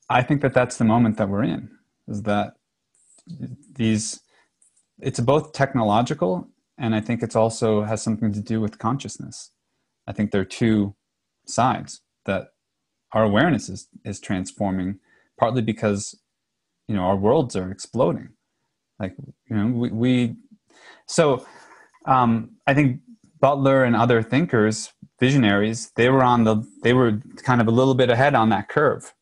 I think that that's the moment that we're in, is that it's both technological, and I think it's also has something to do with consciousness. I think there are two sides, that our awareness is transforming, partly because, our worlds are exploding. Like, I think Butler and other thinkers, visionaries, they were kind of a little bit ahead on that curve.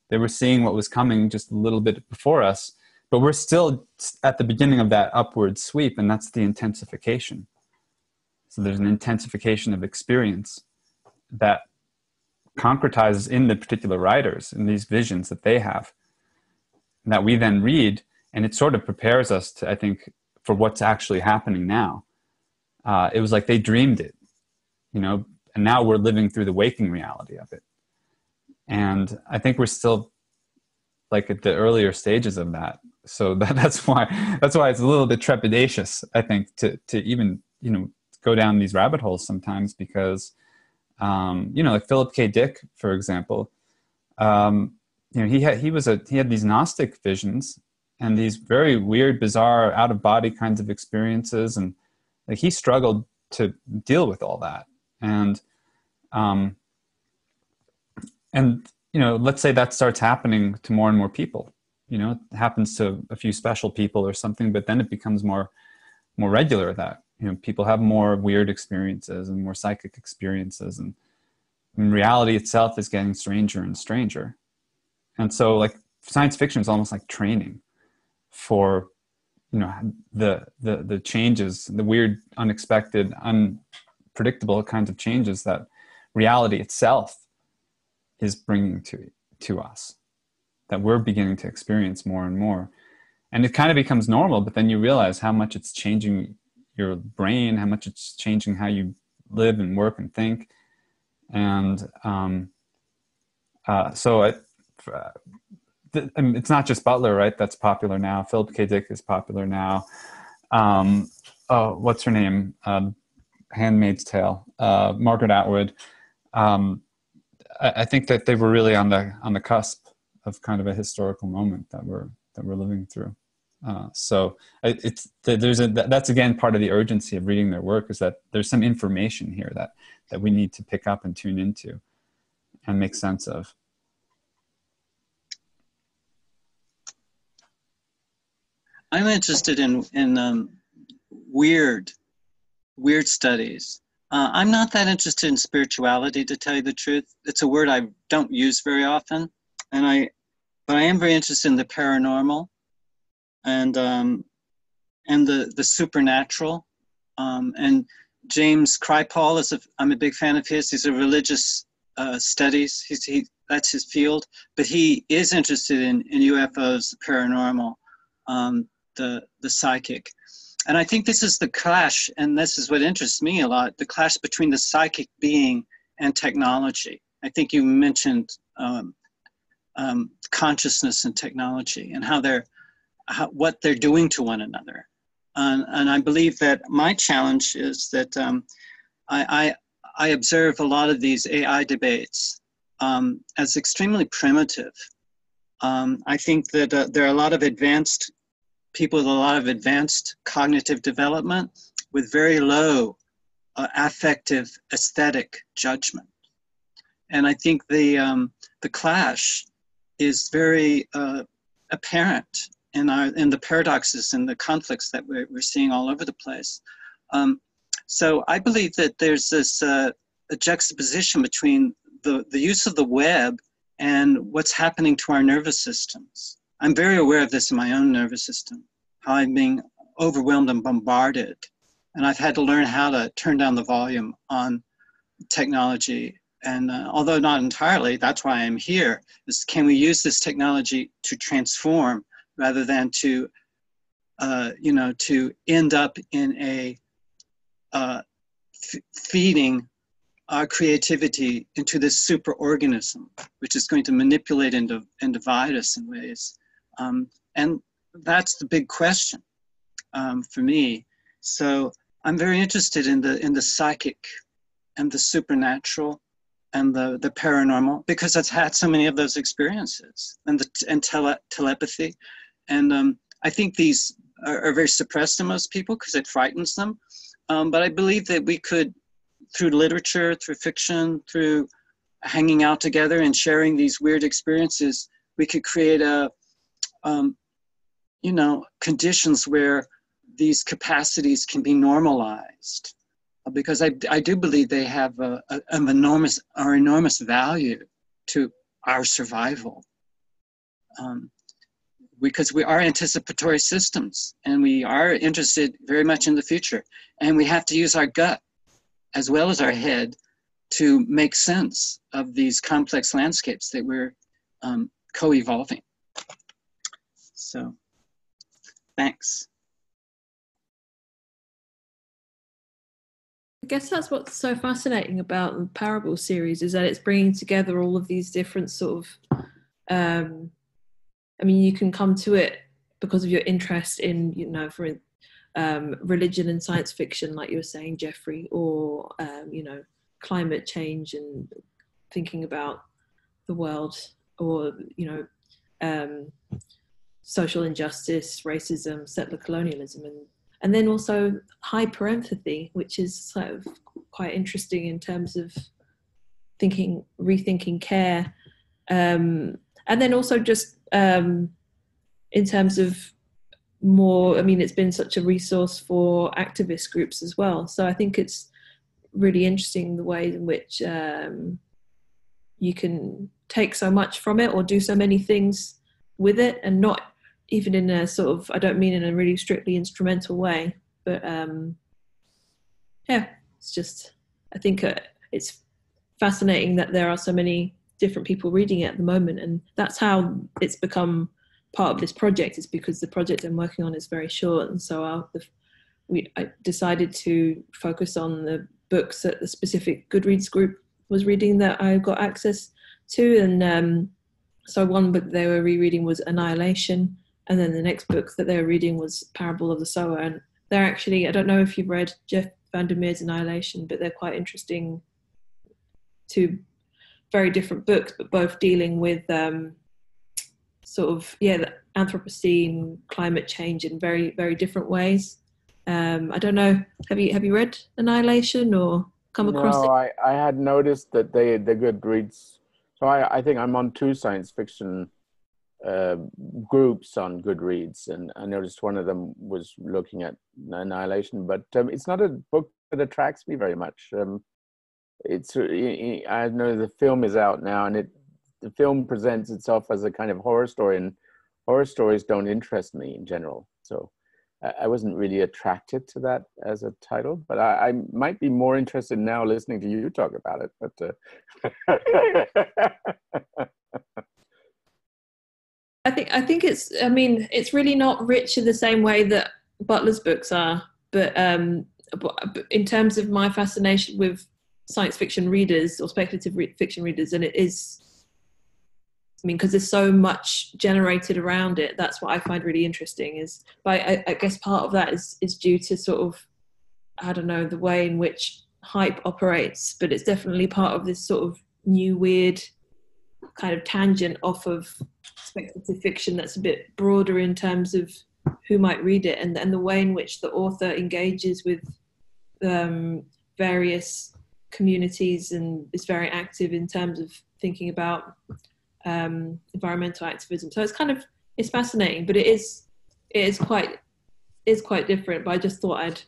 They were seeing what was coming just a little bit before us, but we're still at the beginning of that upward sweep, and that's the intensification. So there's an intensification of experience that concretizes in the particular writers, in these visions that they have, that we then read, and it sort of prepares us to, I think, for what's actually happening now. It was like they dreamed it, and now we're living through the waking reality of it. And I think we're still like at the earlier stages of that. So that's why it's a little bit trepidatious, I think, to even, go down these rabbit holes sometimes, because, like Philip K. Dick, for example, he had these Gnostic visions and these very weird, bizarre, out of body kinds of experiences. And like he struggled to deal with all that. And let's say that starts happening to more and more people. It happens to a few special people or something, but then it becomes more regular that, people have more weird experiences and more psychic experiences, and reality itself is getting stranger and stranger. And so like science fiction is almost like training for, the changes, the weird, unexpected, unpredictable kinds of changes that reality itself is bringing to us, that we're beginning to experience more and more. And it kind of becomes normal, but then you realize how much it's changing your brain, how much it's changing how you live and work and think. And it's not just Butler, right? That's popular now. Philip K. Dick is popular now. What's her name? Handmaid's Tale. Margaret Atwood. I think that they were really on the cusp of kind of a historical moment that we're living through. So that's again part of the urgency of reading their work, is that there's some information here that we need to pick up and tune into and make sense of. I'm interested in weird studies. I'm not that interested in spirituality, to tell you the truth. It's a word I don't use very often, but I am very interested in the paranormal and the supernatural. And James Kripal I'm a big fan of his. He's a religious studies. That's his field, but he is interested in UFOs, paranormal, the psychic. And I think this is the clash, and this is what interests me a lot, the clash between the psychic being and technology. I think you mentioned consciousness and technology, and what they're doing to one another. And I believe that my challenge is that I observe a lot of these AI debates as extremely primitive. I think that there are a lot of advanced people with a lot of advanced cognitive development with very low affective aesthetic judgment. And I think the clash is very apparent in the paradoxes and the conflicts that we're seeing all over the place. So I believe that there's this a juxtaposition between the use of the web and what's happening to our nervous systems. I'm very aware of this in my own nervous system, how I'm being overwhelmed and bombarded. And I've had to learn how to turn down the volume on technology. And although not entirely, that's why I'm here, is can we use this technology to transform rather than to end up in feeding our creativity into this super organism, which is going to manipulate and divide us in ways. And that's the big question for me. So I'm very interested in the psychic and the supernatural and the paranormal, because I've had so many of those experiences, and telepathy. And I think these are very suppressed in most people because it frightens them. But I believe that we could, through literature, through fiction, through hanging out together and sharing these weird experiences, we could create conditions where these capacities can be normalized. because I do believe they have an enormous value to our survival. Because we are anticipatory systems, and we are interested very much in the future, and we have to use our gut as well as our head to make sense of these complex landscapes that we're co-evolving. So, thanks. I guess that's what's so fascinating about the Parable series, is that it's bringing together all of these different sort of, I mean, you can come to it because of your interest in, you know, for religion and science fiction, like you were saying, Jeffrey, or, you know, climate change and thinking about the world, or, you know, social injustice, racism, settler colonialism, and then also hyperempathy, which is sort of quite interesting in terms of rethinking care. And then also just in terms of more, I mean, it's been such a resource for activist groups as well. So I think it's really interesting the way in which you can take so much from it or do so many things with it, and not even in a sort of, I don't mean in a really strictly instrumental way, but yeah, it's just, I think it's fascinating that there are so many different people reading it at the moment, and that's how it's become part of this project, is because the project I'm working on is very short, and so I decided to focus on the books that the specific Goodreads group was reading that I got access to, and so one book they were rereading was Annihilation, and then the next book that they were reading was Parable of the Sower, and they're actually, I don't know if you've read Jeff Vandermeer's Annihilation, but they're quite interesting, two very different books, but both dealing with sort of, yeah, the Anthropocene, climate change in very, very different ways. I don't know, have you read Annihilation or come across it? No, I had noticed that the Goodreads, so I think I'm on 2 science fiction groups on Goodreads, and I noticed one of them was looking at Annihilation, but it's not a book that attracts me very much. I know the film is out now, and the film presents itself as a kind of horror story, and horror stories don't interest me in general. So I wasn't really attracted to that as a title, but I might be more interested now listening to you talk about it. But I think it's, I mean, it's really not rich in the same way that Butler's books are, but in terms of my fascination with science fiction readers or speculative fiction readers, and it is, I mean, because there's so much generated around it, that's what I find really interesting. Is, but I guess part of that is due to sort of, I don't know, the way in which hype operates, but it's definitely part of this sort of new weird kind of tangent off of speculative fiction that's a bit broader in terms of who might read it, and the way in which the author engages with various communities and is very active in terms of thinking about environmental activism. So it's fascinating, but it is quite different. But I just thought I'd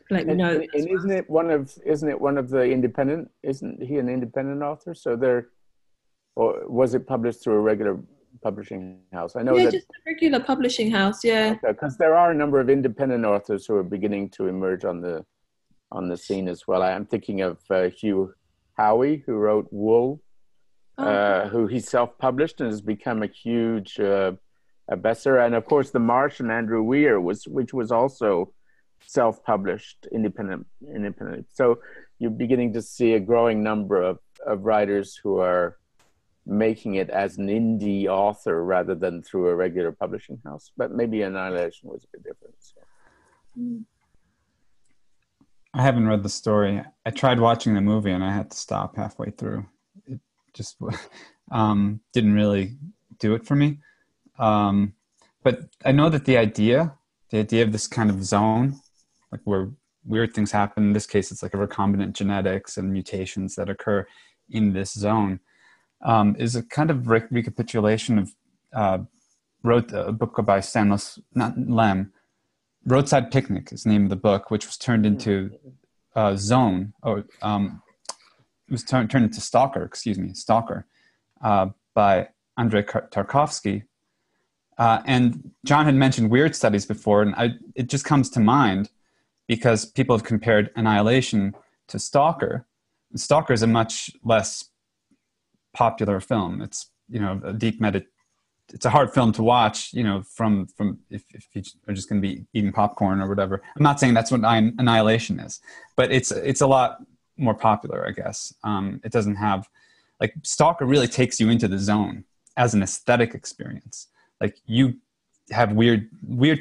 let you know. And isn't it one of the independent? Isn't he an independent author? So or was it published through a regular publishing house? I know that just a regular publishing house. Yeah, because there are a number of independent authors who are beginning to emerge on the scene as well. I'm thinking of Hugh Howey, who wrote Wool, who he self-published and has become a huge bestseller. And of course, The Martian, Andrew Weir, which was also self-published independently. So you're beginning to see a growing number of writers who are making it as an indie author rather than through a regular publishing house. But maybe Annihilation was a bit different. So. I haven't read the story. I tried watching the movie and I had to stop halfway through. It just didn't really do it for me. But I know that the idea of this kind of zone, like where weird things happen, in this case, it's like a recombinant genetics and mutations that occur in this zone, is a kind of recapitulation of, wrote a book by Stanlis, not Lem, Roadside Picnic is the name of the book, which was turned into Zone, or it was turned into Stalker, Stalker, by Andrei Tarkovsky. And John had mentioned weird studies before, and it just comes to mind because people have compared Annihilation to Stalker. And Stalker is a much less popular film. It's, you know, it's a hard film to watch, you know, from if you are just going to be eating popcorn or whatever. I'm not saying that's what Annihilation is, but it's a lot more popular, I guess. It doesn't have, like, Stalker really takes you into the zone as an aesthetic experience. Like, you have weird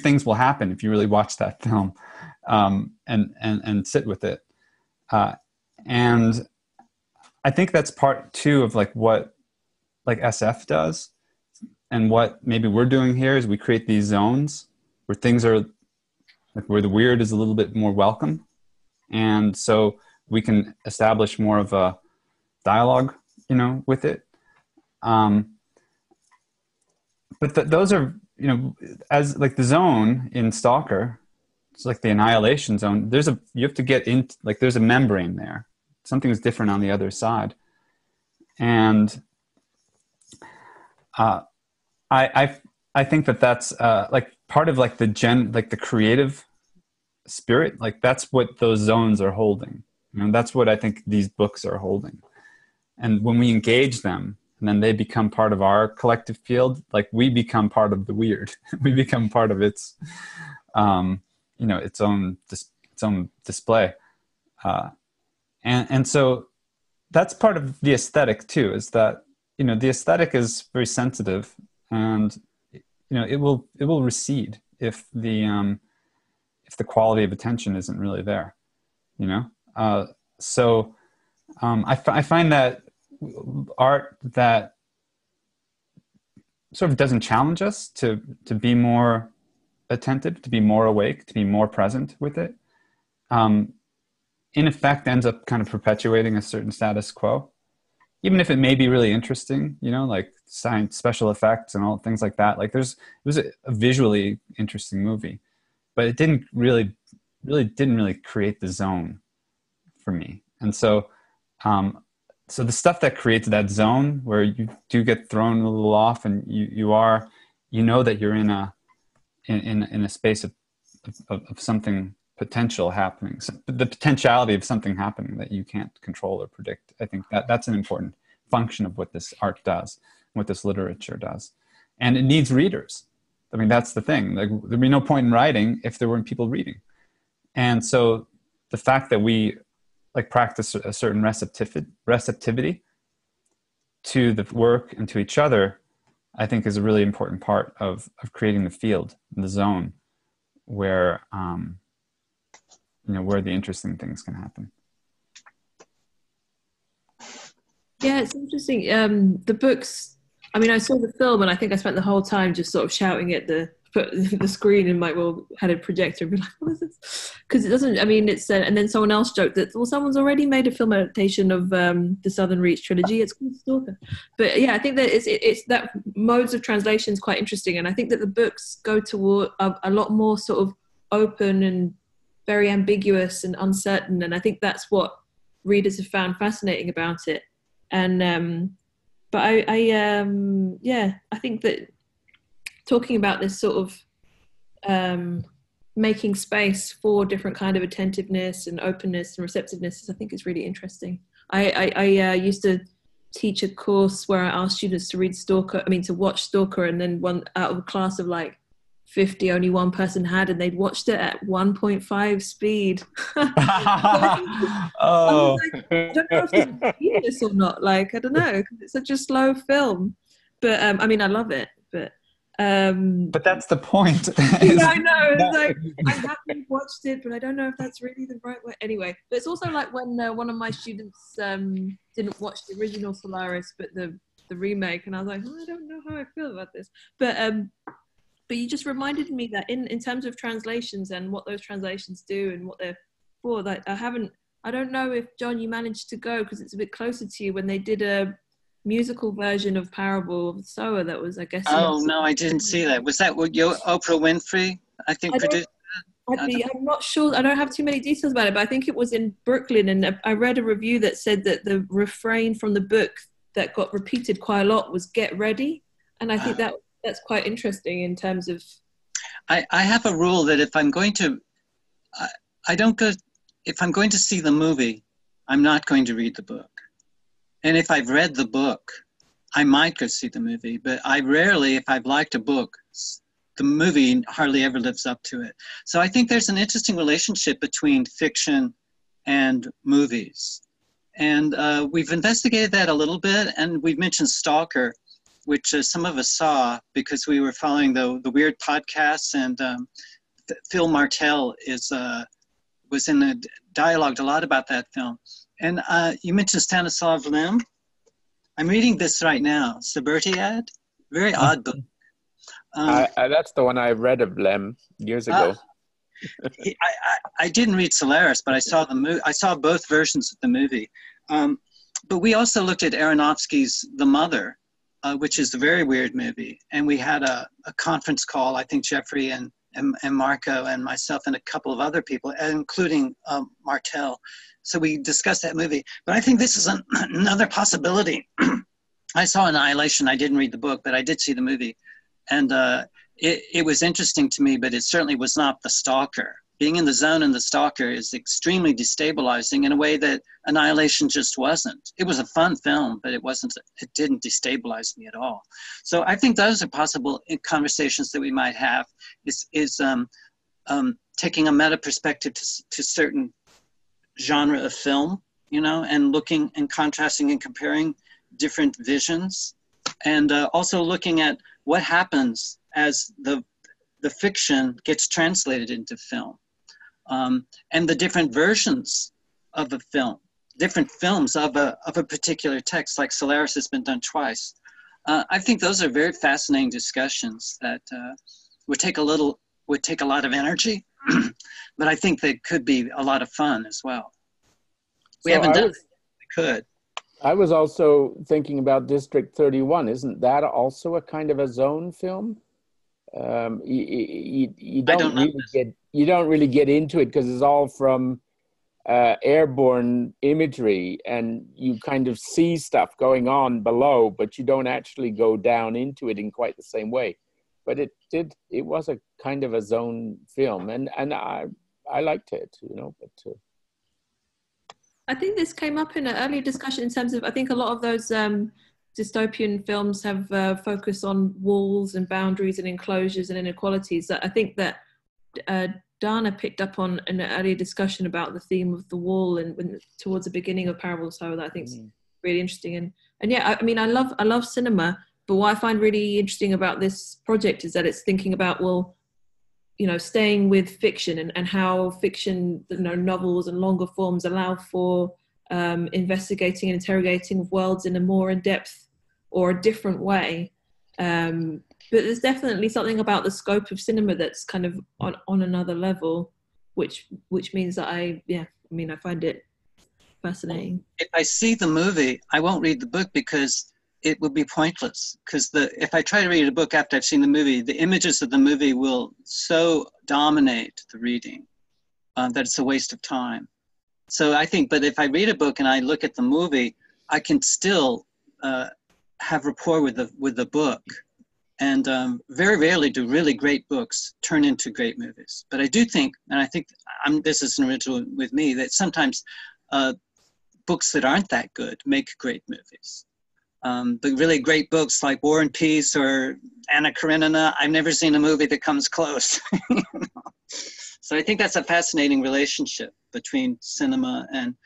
things will happen if you really watch that film, and sit with it. And I think that's part too of like what like SF does, and what maybe we're doing here is we create these zones where things are like, where the weird is a little bit more welcome, and so we can establish more of a dialogue, you know, with it. But those are, you know, as like the zone in Stalker, it's like the Annihilation zone. You have to get in, like, there's a membrane there. Something's different on the other side. And I think that's like part of like the creative spirit. Like, that's what those zones are holding. You know, that's what I think these books are holding. And when we engage them, and then they become part of our collective field, like, we become part of the weird. We become part of its, you know, its own display. And so that's part of the aesthetic too, is that, you know, the aesthetic is very sensitive, and, you know, it will recede if the quality of attention isn't really there, you know? So I find that art that sort of doesn't challenge us to be more attentive, to be more awake, to be more present with it, in effect ends up kind of perpetuating a certain status quo, even if it may be really interesting, you know, like science, special effects and all things like that. Like, it was a visually interesting movie, but it didn't really create the zone for me. And so, so the stuff that creates that zone where you do get thrown a little off, and you know that you're in a space of something potential happening, so the potentiality of something happening that you can't control or predict. I think that's an important function of what this art does, what this literature does. And it needs readers. I mean, that's the thing. Like, there'd be no point in writing if there weren't people reading. And so the fact that we like practice a certain receptivity to the work and to each other, I think is a really important part of creating the field, the zone where, you know, where the interesting things can happen. Yeah, it's interesting. The books, I mean, I saw the film and I think I spent the whole time just sort of shouting at the screen, and my had a projector and be like, what is this? Because it doesn't, I mean, it's, and then someone else joked that, well, someone's already made a film adaptation of the Southern Reach trilogy. It's called Stalker. But yeah, I think that it's that modes of translation is quite interesting. And I think that the books go toward a lot more sort of open and very ambiguous and uncertain. And I think that's what readers have found fascinating about it. And, but I think that talking about this sort of making space for different kind of attentiveness and openness and receptiveness, I think is really interesting. I used to teach a course where I asked students to watch Stalker, and then one out of a class of like 50, only one person had, and they'd watched it at 1.5 speed. Oh. I don't know if it's genius or not. Like, I don't know, because it's such a slow film. But I mean, I love it. But that's the point. Yeah, I know. It's like, I haven't watched it, but I don't know if that's really the right way. Anyway, but it's also like when one of my students didn't watch the original Solaris, but the remake, and I was like, I don't know how I feel about this. But you just reminded me that in terms of translations and what those translations do and what they're for, that I don't know if, John, you managed to go, because it's a bit closer to you, when they did a musical version of Parable of the Sower that was, I guess. Oh, no, I didn't see that. Was that what Oprah Winfrey, I think, produced? I'm not sure. I don't have too many details about it, but I think it was in Brooklyn, and I read a review that said that the refrain from the book that got repeated quite a lot was "Get ready," and I think that's quite interesting in terms of. I have a rule that if I'm going to, I don't go. If I'm going to see the movie, I'm not going to read the book. And if I've read the book, I might go see the movie. But I rarely, if I've liked a book, the movie hardly ever lives up to it. So I think there's an interesting relationship between fiction and movies. And we've investigated that a little bit, and we've mentioned Stalker, which some of us saw because we were following the Weird podcasts, and Phil Martell was in the dialogued a lot about that film. And you mentioned Stanislav Lem. I'm reading this right now, Suburtiad, very odd book. That's the one I read of Lem years ago. I didn't read Solaris, but I saw the movie. I saw both versions of the movie. But we also looked at Aronofsky's The Mother, which is a very weird movie. And we had a conference call, I think Jeffrey and Marco and myself and a couple of other people, including Martell. So we discussed that movie. But I think this is another possibility. I saw Annihilation. I didn't read the book, but I did see the movie. And it was interesting to me, but it certainly was not The Stalker. Being in the zone in The Stalker is extremely destabilizing in a way that Annihilation just wasn't. It was a fun film, but it didn't destabilize me at all. So I think those are possible conversations that we might have, is taking a meta perspective to certain genre of film, and looking and contrasting and comparing different visions, and also looking at what happens as the fiction gets translated into film, and the different versions of a film, different films of a particular text, like Solaris has been done twice. I think those are very fascinating discussions that would take a lot of energy, but I think they could be a lot of fun as well. We haven't done it. We could. I was also thinking about District 31. Isn't that also a kind of a zone film? You don't really get into it because it's all from airborne imagery, and you kind of see stuff going on below, but you don't actually go down into it in quite the same way. But it was a kind of a zone film, and I liked it, but. I think this came up in an earlier discussion in terms of, I think a lot of those dystopian films have focused on walls and boundaries and enclosures and inequalities. I think that Dana picked up on in an earlier discussion about the theme of the wall and towards the beginning of Parables, so that I think is really interesting. And yeah, I mean, I love cinema, but what I find really interesting about this project is that it's thinking about, staying with fiction and how fiction, novels and longer forms allow for investigating and interrogating worlds in a more in-depth or a different way. But there's definitely something about the scope of cinema that's kind of on another level, which means that I find it fascinating. If I see the movie, I won't read the book because it would be pointless, because if I try to read a book after I've seen the movie, the images of the movie will so dominate the reading that it's a waste of time. So I think, but if I read a book and I look at the movie, I can still have rapport with the book. And very rarely do really great books turn into great movies. But I do think, and I think this is an original with me, that sometimes books that aren't that good make great movies. But really great books like War and Peace or Anna Karenina, I've never seen a movie that comes close. So I think that's a fascinating relationship between cinema and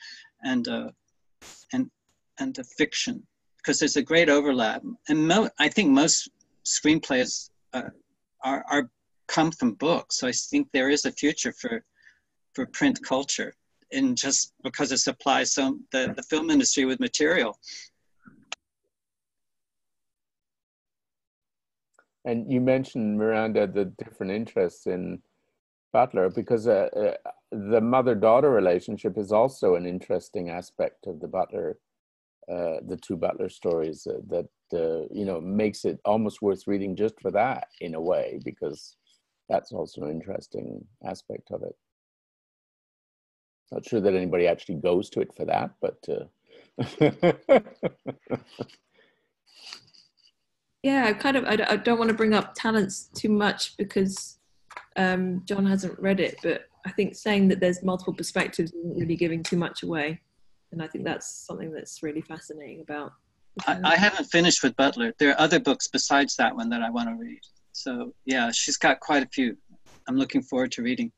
the fiction, because there's a great overlap. And I think most screenplays are come from books. So I think there is a future for print culture, and just because it supplies the film industry with material. And you mentioned, Miranda, the different interests in Butler, because the mother-daughter relationship is also an interesting aspect of the Butler, the two Butler stories that makes it almost worth reading just for that, in a way, because That's also an interesting aspect of it. Not sure that anybody actually goes to it for that, but yeah, I don't want to bring up talents too much because John hasn't read it, but I think saying that there's multiple perspectives isn't really giving too much away. And I think that's something that's really fascinating about. I haven't finished with Butler. There are other books besides that one that I want to read. So yeah, she's got quite a few. I'm looking forward to reading.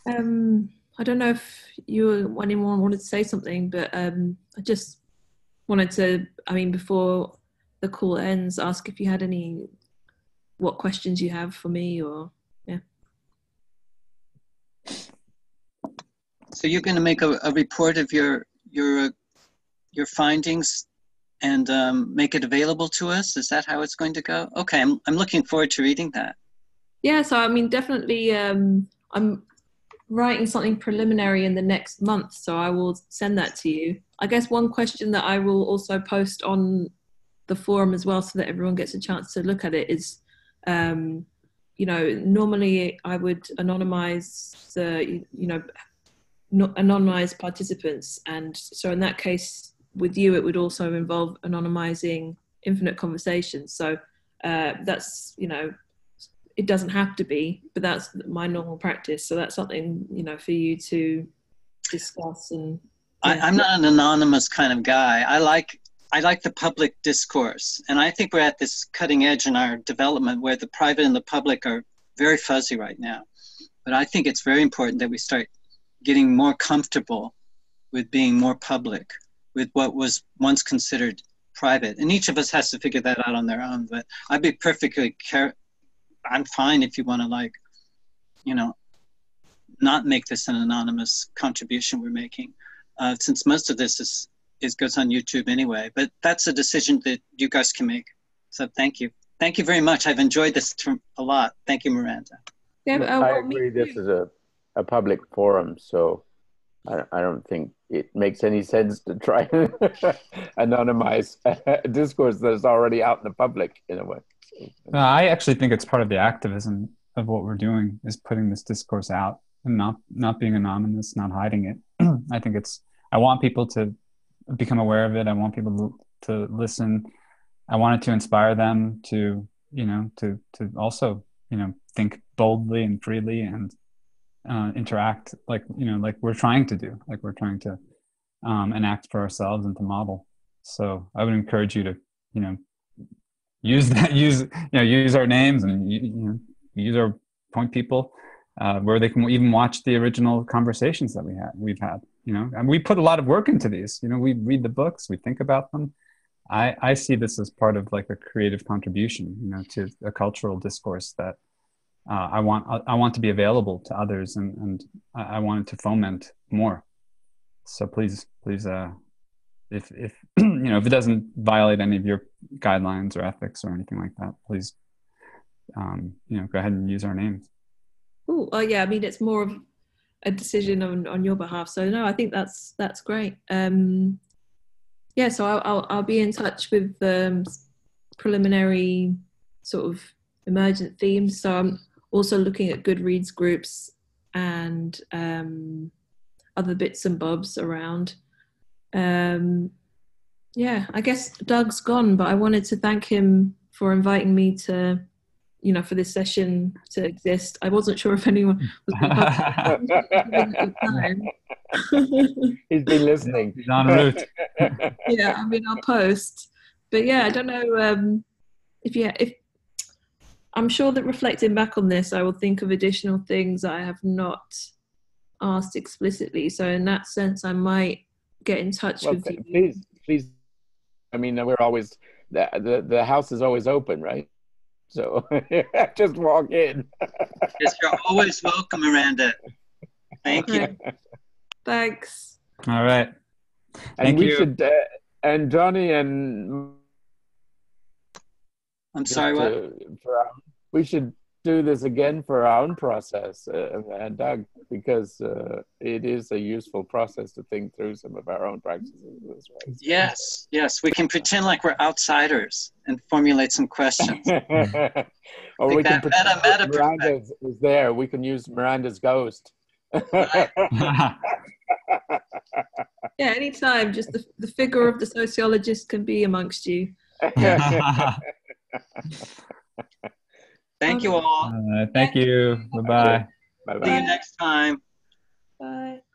I don't know if anyone wanted to say something, but I just wanted to, before the call ends, ask if you had what questions you have for me, or yeah. So you're going to make a report of your findings and make it available to us? Is that how it's going to go? Okay, I'm looking forward to reading that. Yeah, so definitely I'm writing something preliminary in the next month, so I will send that to you. I guess one question that I will also post on the forum as well, so that everyone gets a chance to look at it, is normally I would anonymize anonymize participants, and so in that case with you it would also involve anonymizing infinite conversations. So that's it doesn't have to be, but that's my normal practice. So that's something, for you to discuss. And yeah. I'm not an anonymous kind of guy. I like the public discourse. And I think we're at this cutting edge in our development where the private and the public are very fuzzy right now. But I think it's very important that we start getting more comfortable with being more public, with what was once considered private. And each of us has to figure that out on their own. But I'd be I'm fine if you want to not make this an anonymous contribution we're making, since most of this goes on YouTube anyway. But that's a decision that you guys can make. So thank you very much. I've enjoyed this a lot. Thank you, Miranda. Yeah, I agree. This is a public forum, so I don't think it makes any sense to try and anonymize a discourse that is already out in the public in a way. I actually think it's part of the activism of what we're doing, is putting this discourse out and not being anonymous, not hiding it. I think I want people to become aware of it. I want people to listen. I want it to inspire them to also, think boldly and freely and interact like we're trying to do, like we're trying to enact for ourselves and to model. So I would encourage you to, use our names and use our point people where they can even watch the original conversations that we've had. And we put a lot of work into these. We read the books, we think about them. I see this as part of like a creative contribution, to a cultural discourse that I want to be available to others, and I want it to foment more. So please, if if it doesn't violate any of your guidelines or ethics or anything like that, please go ahead and use our names. Oh yeah, it's more of a decision on your behalf. So no, I think that's great. Yeah, so I'll be in touch with preliminary sort of emergent themes. So I'm also looking at Goodreads groups and other bits and bobs around. Yeah, I guess Doug's gone, but I wanted to thank him for inviting me to, for this session to exist. I wasn't sure if anyone was going to time. He's been listening. He's en route. Yeah, I'll post. But yeah, I don't know if I'm sure that reflecting back on this, I will think of additional things I have not asked explicitly. So in that sense, I might get in touch with you. Please. We're always, the house is always open, right? So just walk in. Yes, you're always welcome, Miranda. Thank you. Thanks. All right. And we should, and Johnny and... I'm sorry, what? We should do this again for our own process, Doug, because it is a useful process to think through some of our own practices. Right? Yes, yes. We can pretend like we're outsiders and formulate some questions. Or we can pretend meta Miranda is there. We can use Miranda's ghost. Right. Yeah, anytime. Just the figure of the sociologist can be amongst you. Thank you all. Thank you. Bye-bye. Bye-bye. See you next time. Bye.